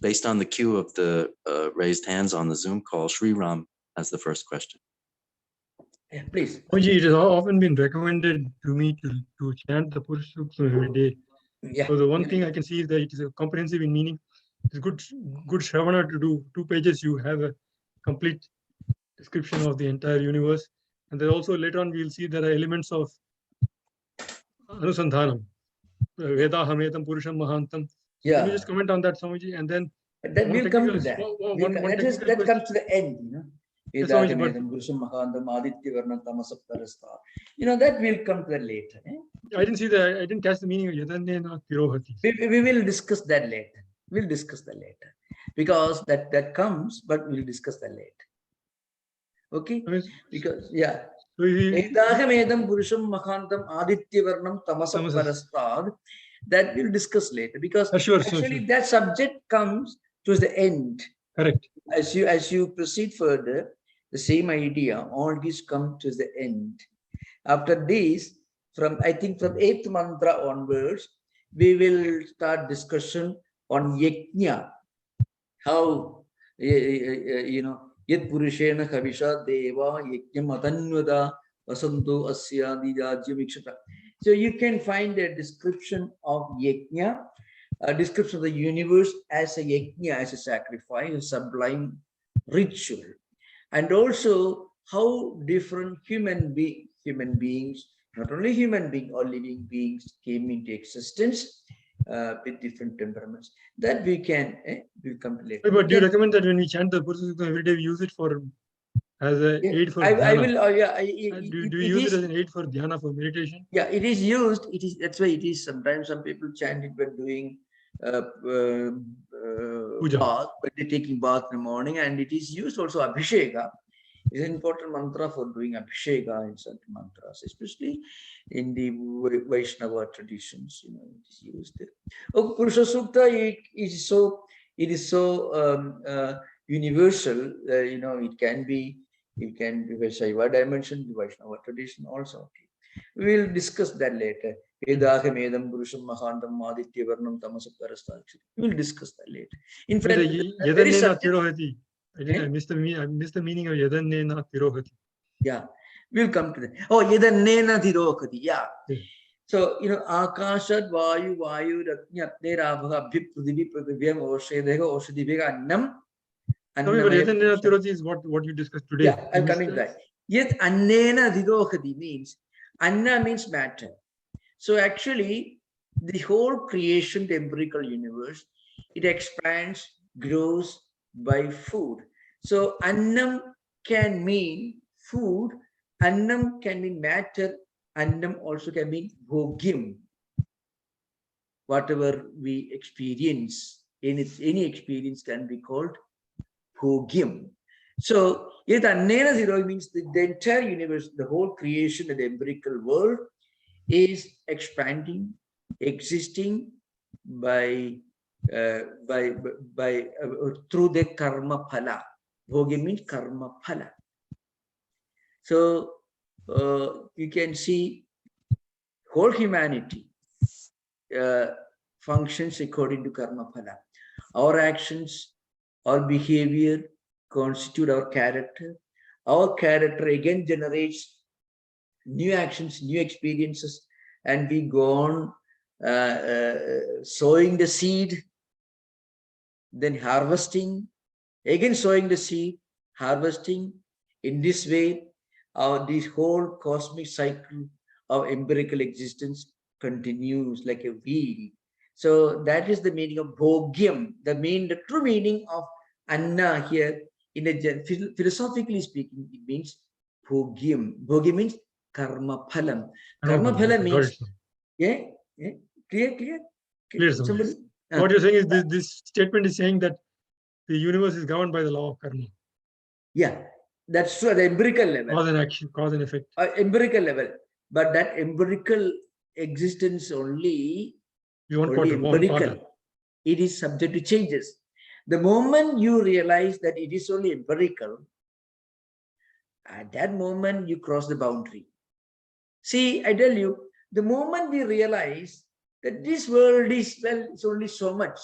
Based on the queue of the raised hands on the Zoom call, Sri Ram has the first question. Yeah, please. It has often been recommended to me to chant the Purusha Sukta every day. Yeah. So the one thing I can see is that it is comprehensive in meaning. It's good Shravana to do. 2 pages, you have a complete description of the entire universe. And then also later on, we'll see there are elements of Anusandhanam. Veda Hametam Purusham Mahantam. Yeah. Can you just comment on that, Swamiji? And then that will come to that. That comes to the end, Yes, that will come to that later. I didn't see that. I didn't catch the meaning of Yadanyena Tirohati. We will discuss that later. We'll discuss that later. Because that comes, but we'll discuss that later. Okay? Because, yeah. Edaham Purusham Mahantam Adityavarnam Tamasam Parastad. That we'll discuss later. Because actually that subject comes towards the end. Correct. As you proceed further, the same idea, all these come to the end. After this, I think from 8th mantra onwards, we will start discussion on yajna. How, yat purushena kavisha deva yajnam atanvada vasanto asya didajya mikshata. So you can find a description of yajna, a description of the universe as a yajna, as a sacrifice, a sublime ritual. And also how different human beings, not only human beings, or living beings came into existence with different temperaments. That we can, we'll come to later. But do you recommend that when we chant the Purusha Sukta every day, we use it for as an aid for I dhyana. will, yeah, Do you use it as an aid for dhyana, for meditation? Yeah, it is used. It is, that's why it is sometimes some people chant it when doing Puja. bath, when they're taking bath in the morning, and it is used also Abhisheka. It's an important mantra for doing Abhisheka in certain mantras, especially in the Vaishnava traditions. You know, it is used there. Oh, Purusha Sukta, it is so universal. You know, it can be Shaiva dimension, the Vaishnava tradition also. We will discuss that later. We will discuss that later. In fact, very subject, I missed the meaning of Yadannena Tirohati. yeah, we'll come to that. Oh, Yadannena Tirohati. Yeah. So, you know, Akashat, Vayu, Rajna, Nerabha, Bhip, Pudhivi, Pudhivyam, Oshedega, Oshadivega, Annam. Sorry, but Yadannena Tirohati is what you discussed today. Yeah, I'm coming to that. Yet Annena Tirohati means, Anna means matter. So actually, the whole creation, the empirical universe, it expands, grows by food. So annam can mean food, annam can mean matter, annam also can mean bhogyam. Whatever we experience, any experience can be called bhogyam. So yet annena zero means the entire universe, the whole creation of the empirical world is expanding, existing by through the karma phala. Bhogi means karma phala. So you can see whole humanity functions according to karma phala. Our actions, our behavior constitute our character. Our character again generates new actions, new experiences, and we go on sowing the seed, then harvesting, again sowing the seed, harvesting. In this way, this whole cosmic cycle of empirical existence continues like a wheel. So that is the meaning of bhogyam. The true meaning of anna here, philosophically speaking, it means bhogyam. Bhogyam means karma phalam. Karma phalam means, yeah, clear. Somebody, what you're saying is this statement is saying that the universe is governed by the law of karma. Yeah, that's true at the empirical level. Cause and action, cause and effect. Empirical level, but that empirical existence only empirical. It is subject to changes. The moment you realize that it is only empirical, at that moment you cross the boundary. See, I tell you, the moment we realize that this world is, well, it's only so much.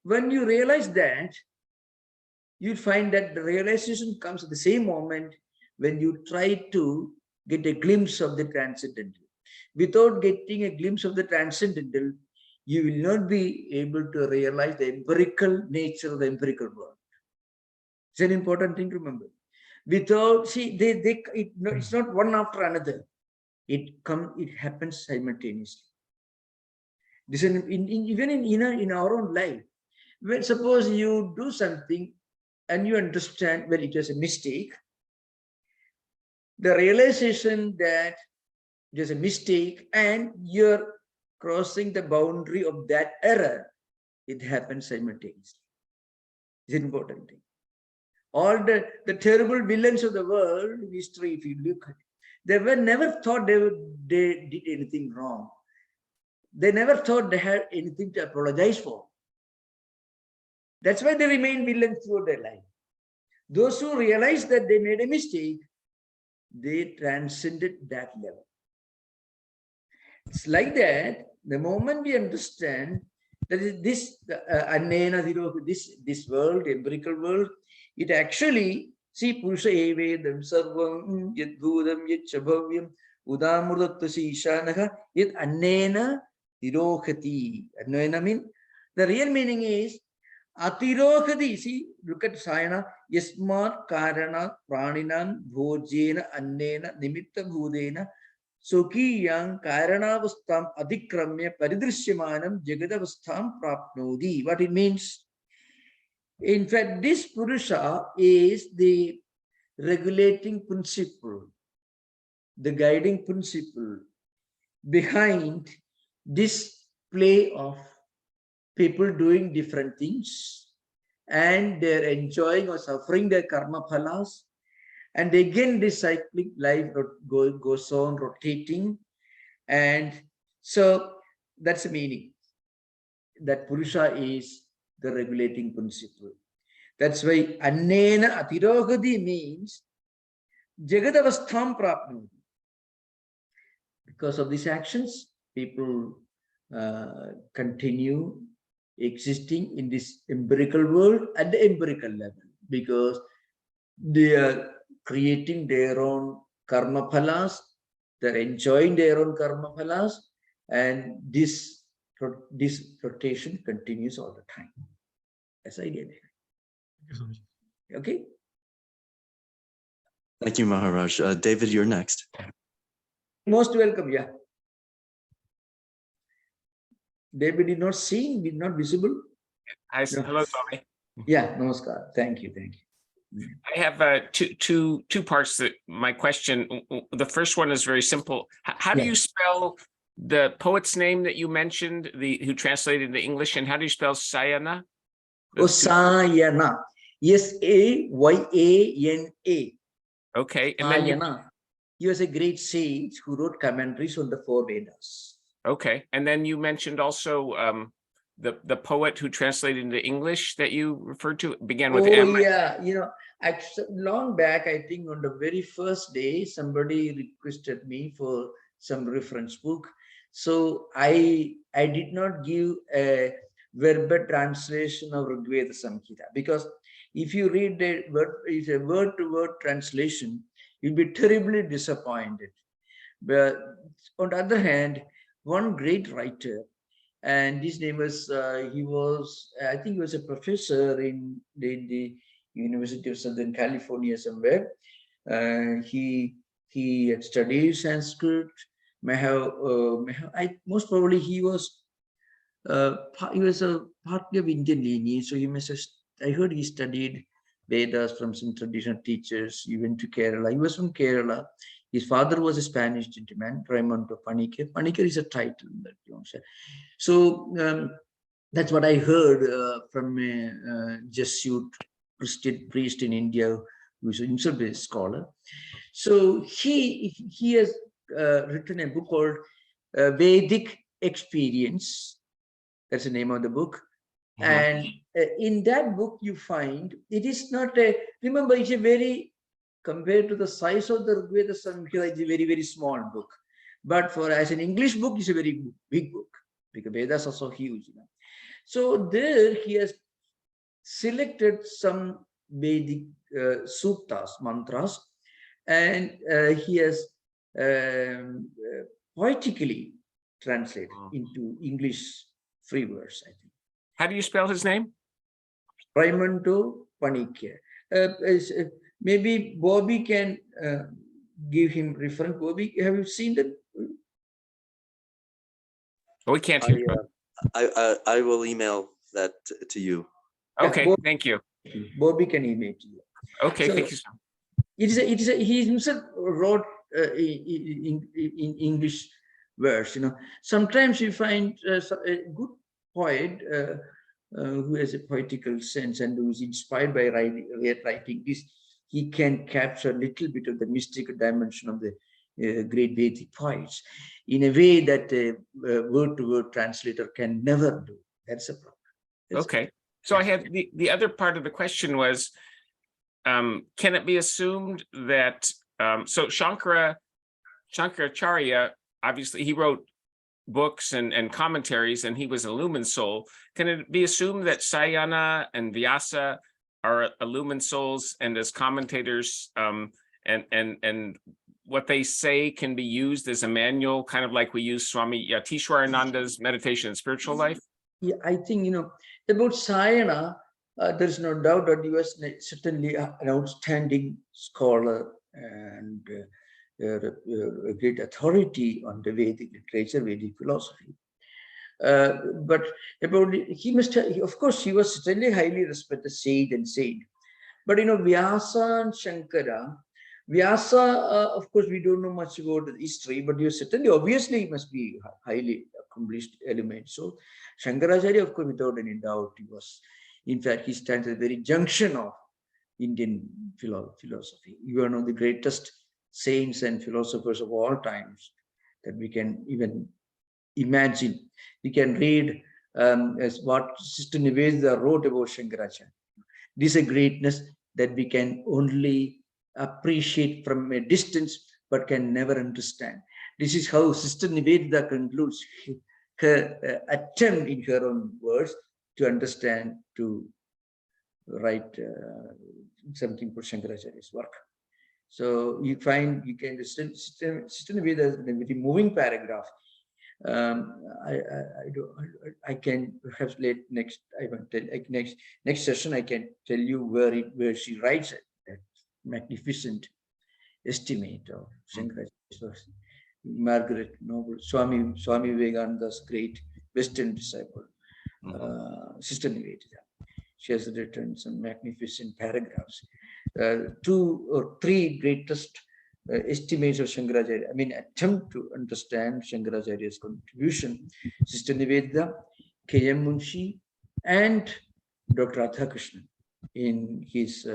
When you realize that, you find that the realization comes at the same moment when you try to get a glimpse of the transcendental. Without getting a glimpse of the transcendental, you will not be able to realize the empirical nature of the empirical world. It's an important thing to remember. Without, see, it's not one after another. It happens simultaneously. This is even in our own life. When suppose you do something and you understand, well, it was a mistake, the realization that it was a mistake and you're crossing the boundary of that error, it happens simultaneously. It's an important thing. All the terrible villains of the world, history, if you look at it, they were never thought they did anything wrong. They never thought they had anything to apologize for. That's why they remain villains throughout their life. Those who realized that they made a mistake, they transcended that level. It's like that. The moment we understand that this this world, empirical world, it actually, see, Purusha evedam sarvam yad bhudam yad chabhavyam udamurdattasi ishanaha yad annena tirokhati. Annena means, the real meaning is atirokhati. See, look at Sayana. Yasmat karana praninan bhojena annena nimitta bhudena Sokiyang karanavastam adhikramya paridrishyamanam jagadavastam prapnodi. What it means? In fact, this Purusha is the regulating principle, the guiding principle behind this play of people doing different things, and they're enjoying or suffering their karma phalas, and again this cyclic life goes on rotating. And so that's the meaning, that Purusha is the regulating principle. That's why Annena Atirogadi means Jagadavastham Prapnoti. Because of these actions, people continue existing in this empirical world at the empirical level, because they are creating their own karma phalas, they're enjoying their own karma phalas, and this rotation continues all the time. That's the idea. Okay. Thank you, Maharaj. David, you're next. Most welcome. Yeah. David did not seen, did not visible. Hi, No. hello, Swami. Yeah, namaskar. Thank you. Thank you. I have two parts that my question. The first one is very simple. How do Yeah. you spell the poet's name that you mentioned, who translated into English, and how do you spell Sayana? Oh, Sayana. Sayana. Okay, and then Sayana. He was a great sage who wrote commentaries on the four Vedas. okay, and then you mentioned also the poet who translated into English that you referred to began with M. Yeah, long back, I think on the very first day, somebody requested me for some reference book. So I did not give a verbal translation of Rigveda Samhita, because if you read the word-to-word translation, you'll be terribly disappointed. But on the other hand, one great writer, and his name was, I think he was a professor in the University of Southern California somewhere. He had studied Sanskrit. Most probably he was a partly of Indian lineage, so he must have, I heard he studied Vedas from some traditional teachers. He went to Kerala. He was from Kerala. His father was a Spanish gentleman, Raimondo Panikkar. Panikkar is a title that you know. So that's what I heard from a Jesuit Christian priest in India, who is himself a scholar. So he has written a book called Vedic Experience. That's the name of the book. And in that book, you find it is not a, remember, it's a very, compared to the size of the Rigveda Samhita, it's a very, very small book. But as an English book, it's a very big book, because Vedas are so huge. So there he has selected some Vedic suttas, mantras, and he has poetically translated into English free verse, I think. How do you spell his name? Raimondo Panikkar. Maybe Bobby can give him reference. Bobby, have you seen that? Oh, we can't hear you. I will email that to you. Okay, Yeah, thank you. Bobby can email to you. Okay, So, thank you. He himself wrote in English verse. Sometimes you find a good poet who has a poetical sense and who is inspired by writing this. He can capture a little bit of the mystical dimension of the great Vedic poets in a way that a word-to-word translator can never do. That's a problem. Okay. So I had the other part of the question was, can it be assumed that, so Shankaracharya, obviously he wrote books and commentaries, and he was a lumen soul. Can it be assumed that Sayana and Vyasa are lumen souls, and as commentators, and what they say can be used as a manual, kind of like we use Swami Yatishwarananda's meditation and spiritual life? Yeah, I think, about Sayana, there's no doubt that he was certainly an outstanding scholar and a great authority on the Vedic literature, Vedic philosophy. But about he must have, of course, he was certainly highly respected sage and saint. But Vyasa and Shankara, Vyasa, of course, we don't know much about the history, but you certainly, obviously, he must be highly accomplished element. So, Shankaracharya, of course, without any doubt, he was, in fact, he stands at the very junction of Indian philosophy. You are one of the greatest saints and philosophers of all times that we can even imagine. We can read as what Sister Nivedita wrote about Shankaracharya. This is a greatness that we can only appreciate from a distance, but can never understand. This is how Sister Nivedita concludes her attempt in her own words to understand, to write something for Shankaracharya's work. So you find, you can, Sister Nivedita in a very moving paragraph. I can perhaps next session I can tell you where she writes that magnificent estimate of Shankaracharya's Margaret Noble, Swami Vivekananda's great Western disciple, Sister Nivedita. She has written some magnificent paragraphs. 2 or 3 greatest estimates of Shankaracharya, attempt to understand Shankaracharya's contribution. Sister Nivedita, K.M. Munshi, and Dr. Radhakrishnan in his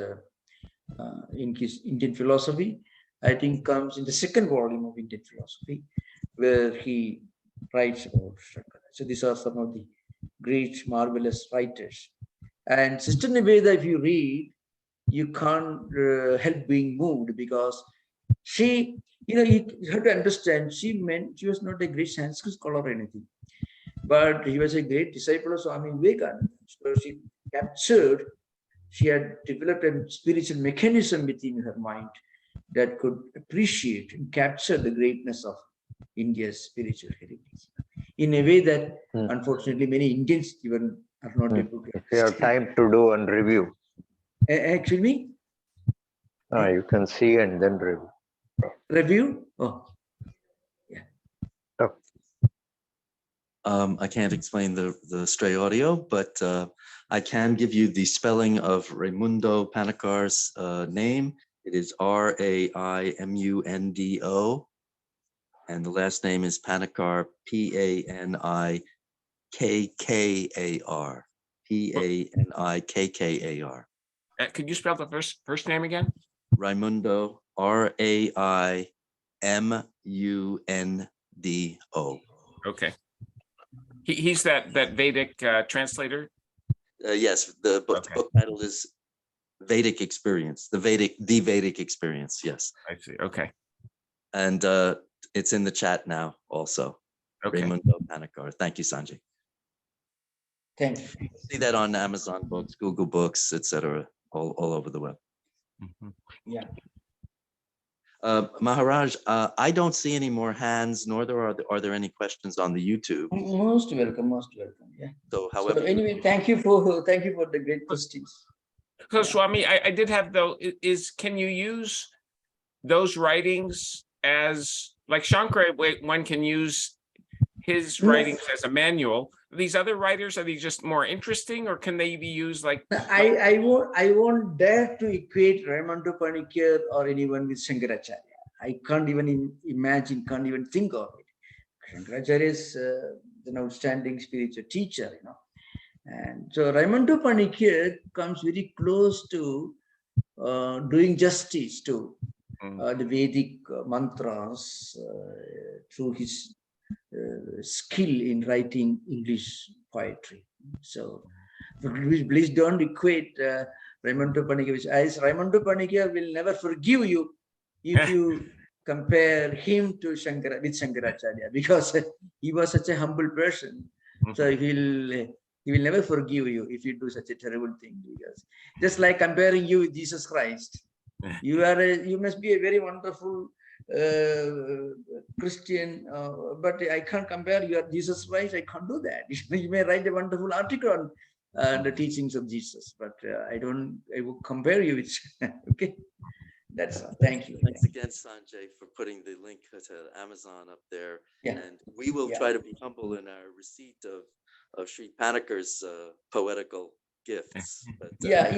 Indian philosophy, I think comes in the 2nd volume of Indian philosophy, where he writes about Shankara. So these are some of the great, marvelous writers. And Sister Nivedita, if you read, you can't help being moved, because she, you have to understand, she was not a great Sanskrit scholar or anything, but he was a great disciple of Swami Vivekananda. So she had developed a spiritual mechanism within her mind that could appreciate and capture the greatness of India's spiritual heritage in a way that, unfortunately, many Indians even are not able to. If you have time to do and review. Actually, You can see and then review. Review? Oh, yeah. I can't explain the stray audio, but I can give you the spelling of Raimundo Panikar's name. It is Raimundo, and the last name is Panikar, Panikkar, Panikkar. Could you spell the first name again? Raimundo, Raimundo. Okay. He's that Vedic translator? Yes, the book title is Vedic Experience, the Vedic Experience, yes. I see, okay. And it's in the chat now also. Okay. Raimundo Panikkar. Thank you, Sanjay. Thank you. See that on Amazon Books, Google Books, etc., all over the web. Yeah. Maharaj, I don't see any more hands, nor are there any questions on the YouTube. Most welcome, yeah. So however, anyway, thank you for the great questions. So Swami, I did have though, can you use those writings as, like Shankara, one can use his writings as a manual? These other writers, are they just more interesting, or can they be used like? I won't dare to equate Raimundo Panikkar or anyone with Shankaracharya. I can't even imagine, can't even think of it. Shankaracharya is an outstanding spiritual teacher, And so Raimundo Panikkar comes very close to doing justice to the Vedic mantras through his skill in writing English poetry. So please don't equate Raimundo Panikkar. As Raimundo Panikkar will never forgive you if you compare him to Shankaracharya, because he was such a humble person. So he will never forgive you if you do such a terrible thing. Because just like comparing you with Jesus Christ, you must be a very wonderful Christian, but I can't compare you are Jesus Christ. I can't do that. You may write a wonderful article on the teachings of Jesus, but I will compare you with. Okay, that's all. Thank you. Thanks again, Sanjay, for putting the link to Amazon up there. Yeah. And we will try to be humble in our receipt of Sri Panikar's poetical gifts. But, Yeah,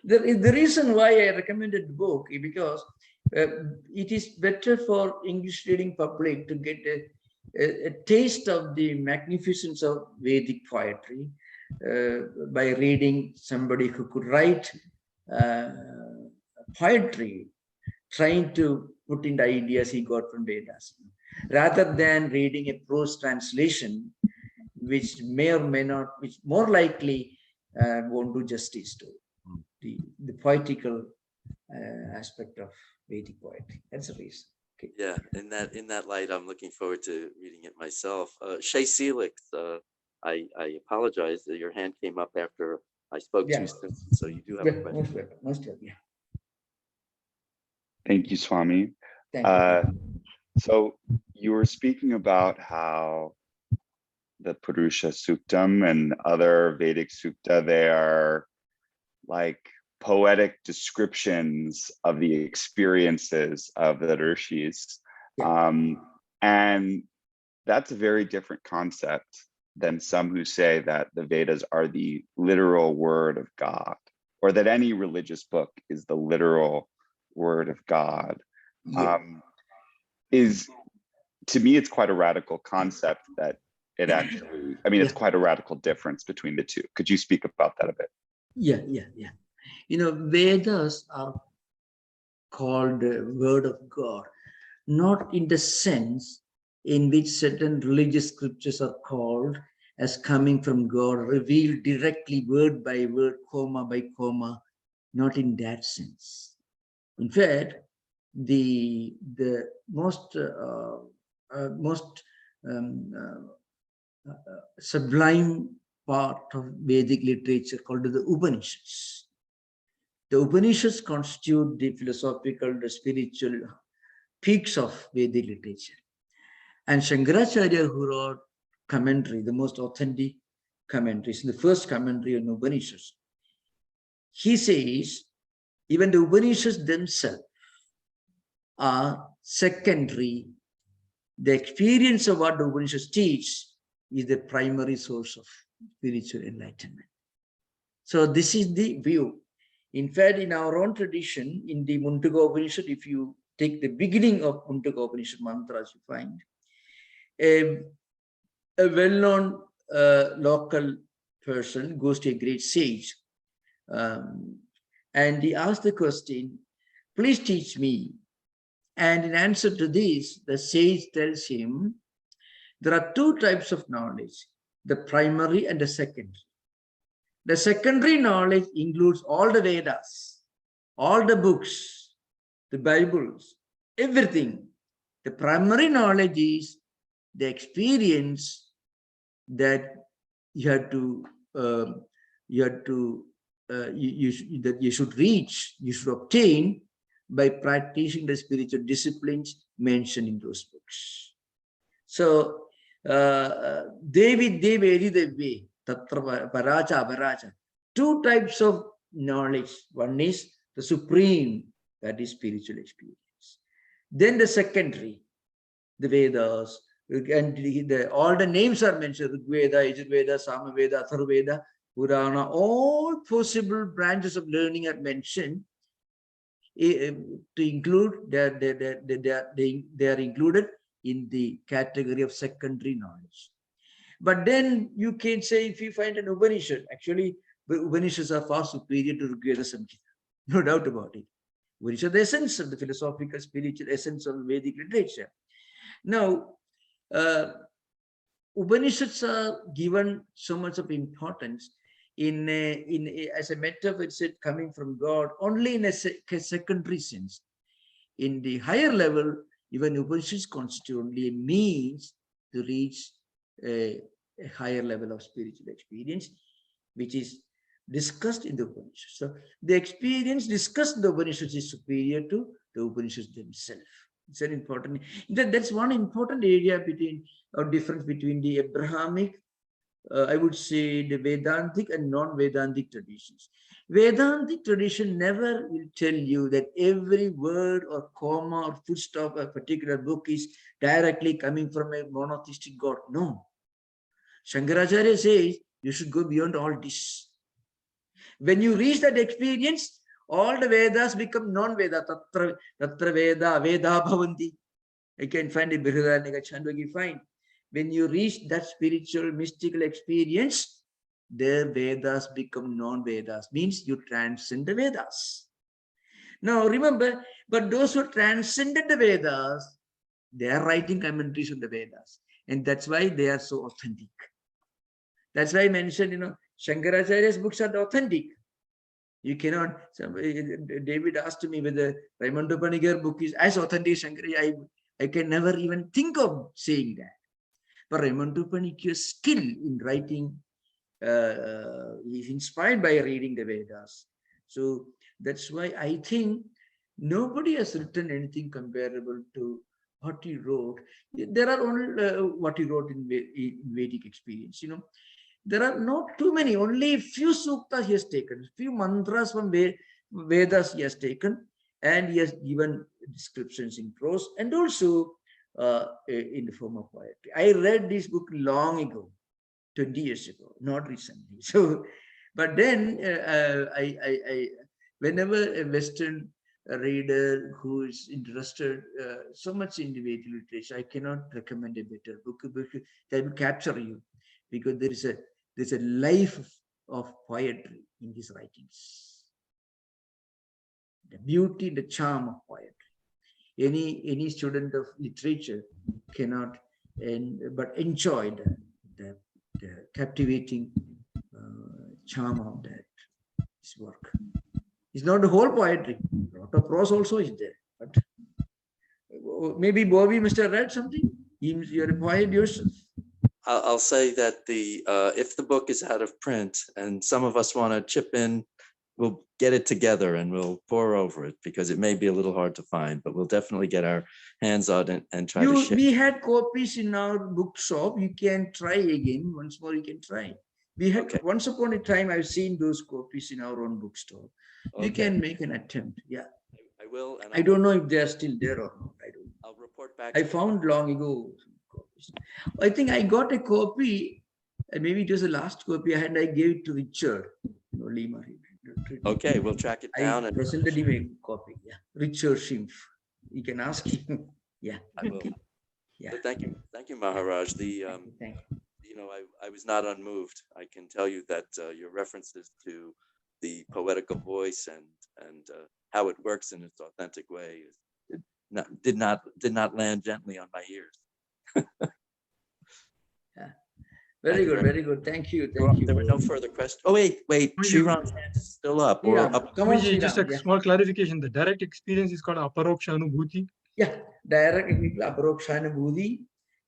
the reason why I recommended the book is because it is better for English reading public to get a taste of the magnificence of Vedic poetry by reading somebody who could write poetry, trying to put in the ideas he got from Vedas, rather than reading a prose translation, which may or may not, which more likely won't do justice to the poetical aspect of Vedic poetry. That's the reason. Okay. yeah, in that light, I'm looking forward to reading it myself. Shay Felix, I apologize that your hand came up after I spoke Yeah. too soon, so you do have a Yeah, question. most welcome. Most welcome. Yeah. Thank you, Swami. Thank you. So you were speaking about how the Purusha Suktam and other Vedic Sukta, they are like poetic descriptions of the experiences of the rishis. And that's a very different concept than some who say that the Vedas are the literal word of God, or that any religious book is the literal word of God. Yeah. To me, it's quite a radical concept that it actually, I mean, it's Yeah. quite a radical difference between the two. Could you speak about that a bit? Yeah. Vedas are called word of God, not in the sense in which certain religious scriptures are called as coming from God, revealed directly word by word, comma by comma, not in that sense. In fact, the most sublime part of Vedic literature called the Upanishads. The Upanishads constitute the philosophical, the spiritual peaks of Vedic literature. And Shankaracharya, who wrote commentary, the most authentic commentaries, the first commentary on Upanishads, he says even the Upanishads themselves are secondary. The experience of what the Upanishads teach is the primary source of spiritual enlightenment. So this is the view. In fact, in our own tradition, in the Mundaka Upanishad, if you take the beginning of Mundaka Upanishad mantras, you find a well-known local person goes to a great sage and he asks the question, please teach me. And in answer to this, the sage tells him, there are two types of knowledge, the primary and the secondary. The secondary knowledge includes all the Vedas, all the books, the Bibles, everything. The primary knowledge is the experience that you should reach, you should obtain by practicing the spiritual disciplines mentioned in those books. So, Devi way, Tatra Paracha Paracha. Two types of knowledge. One is the supreme, that is spiritual experience. Then the secondary, the Vedas, and all the names are mentioned, Veda, Yajurveda, Samaveda, Atharvaveda, Purana, all possible branches of learning are mentioned to include, they are included in the category of secondary knowledge. But then you can say, if you find an Upanishad, actually, the Upanishads are far superior to Rigveda Samhita, no doubt about it. Upanishad, the essence of the philosophical, spiritual essence of Vedic literature. Now, Upanishads are given so much of importance as a metaphor, it said, coming from God, only in a secondary sense. In the higher level, even Upanishads constitute only a means to reach a higher level of spiritual experience, which is discussed in the Upanishads. So the experience discussed in the Upanishads is superior to the Upanishads themselves. It's an important, that's one important area between, or difference between the Abrahamic, I would say the Vedantic and non-Vedantic traditions. Vedantic tradition never will tell you that every word or comma or full stop of a particular book is directly coming from a monotheistic God. No. Shankaracharya says you should go beyond all this. When you reach that experience, all the Vedas become non-Veda. Tatra Veda, Veda Bhavanti. You can find it, Brihadaranyaka Chandogya, find. When you reach that spiritual, mystical experience, the Vedas become non-Vedas. Means you transcend the Vedas. Now remember, but those who transcended the Vedas, they are writing commentaries on the Vedas. And that's why they are so authentic. That's why I mentioned, Shankaracharya's books are authentic. You cannot, David asked me whether Raimondo Panigar book is as authentic as Shankaracharya. I can never even think of saying that. But Raimondo Panigar's skill in writing is inspired by reading the Vedas. So that's why I think nobody has written anything comparable to what he wrote. There are only what he wrote in Vedic experience. There are not too many, only a few suktas he has taken, few mantras from Vedas he has taken, and he has given descriptions in prose and also in the form of poetry. I read this book long ago, 20 years ago, not recently. So, but then whenever a Western reader who is interested so much in the Vedic literature, I cannot recommend a better book that will capture you, because there's a life of poetry in his writings. The beauty, the charm of poetry. Any student of literature cannot but enjoy the captivating charm of his work. It's not the whole poetry. A lot of prose also is there. But maybe Bobby must have read something. You're a poet yourself. I'll say that if the book is out of print and some of us want to chip in, we'll get it together and we'll pour over it, because it may be a little hard to find, but we'll definitely get our hands on it and try to share. We had copies in our bookshop. You can try again. Once more, you can try. We had once upon a time. I've seen those copies in our own bookstore. Okay. You can make an attempt. Yeah, I will. And I don't know if they are still there or not. I don't know. I'll report back. I found long ago copies. I think I got a copy. Maybe it was the last copy I had. I gave it to Richard. Lima. Okay, we'll track it down. I presented him a copy. Yeah, Richard Schimpf. You can ask him. Yeah, I will. Yeah. But thank you, Maharaj. Thank you. I was not unmoved. I can tell you that your references to the poetical voice and how it works in its authentic way did not land gently on my ears. Yeah. Very good. Thank you. There were no further questions. Oh, wait. Sriram's hand is still up. Or up. Come on, just a small clarification. The direct experience is called aparoksha anubhuti. Yeah, direct aparoksha anubhuti.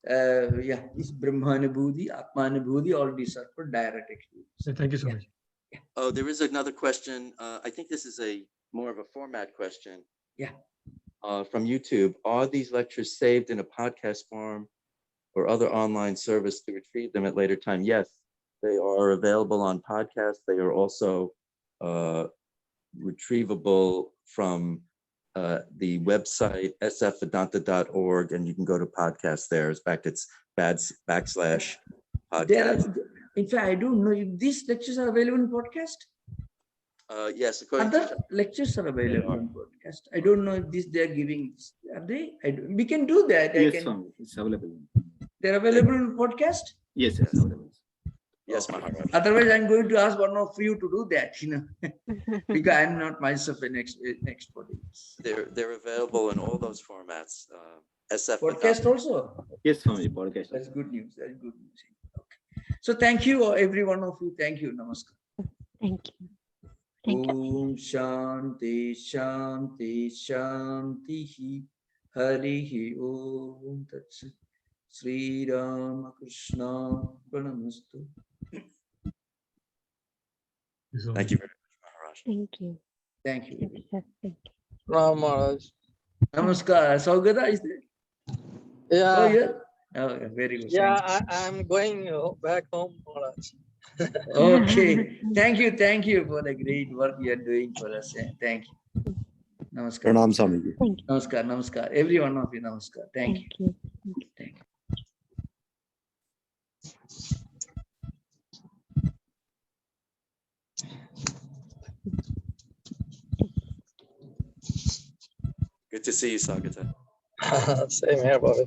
It's brahma anubhuti, atma anubhuti. All these are for direct experience. Thank you so much. Yeah. Oh, there is another question. I think this is more of a format question. Yeah. From YouTube. Are these lectures saved in a podcast form or other online service to retrieve them at later time? Yes, they are available on podcast. They are also retrievable from the website sfvedanta.org, and you can go to podcast there. In fact, it's /podcast. In fact, I don't know if these lectures are available in podcast. Yes, other lectures are available in podcast. I don't know if they're giving. Are they? We can do that. Yes, Swami, it's available. They're available in podcast? Yes, it's available. Yes, Maharaj. Otherwise, I'm going to ask one of you to do that, because I'm not myself an expert. They're available in all those formats. SF podcast also? Yes, Swami, podcast. That's good news. That's good news. Okay. So thank you, every one of you. Thank you. Namaskar. Thank you. Thank you. Om Shanti Shanti Shanti Harihi Om Tat Sri Ramakrishna Pranamastu. Thank you very much, Maharaj. Thank you. Thank you. Thank you. Ram Maharaj. Namaskar. Saugata is there? Yeah. Oh, yeah. Oh, very good. Yeah, I'm going back home, Maharaj. Okay. Thank you for the great work you are doing for us. Thank you. Namaskar. Pranam Swamiji. Thank you. Namaskar. Every one of you, namaskar. Thank you. Thank you. Good to see you, Sagata. Same here, Bobby.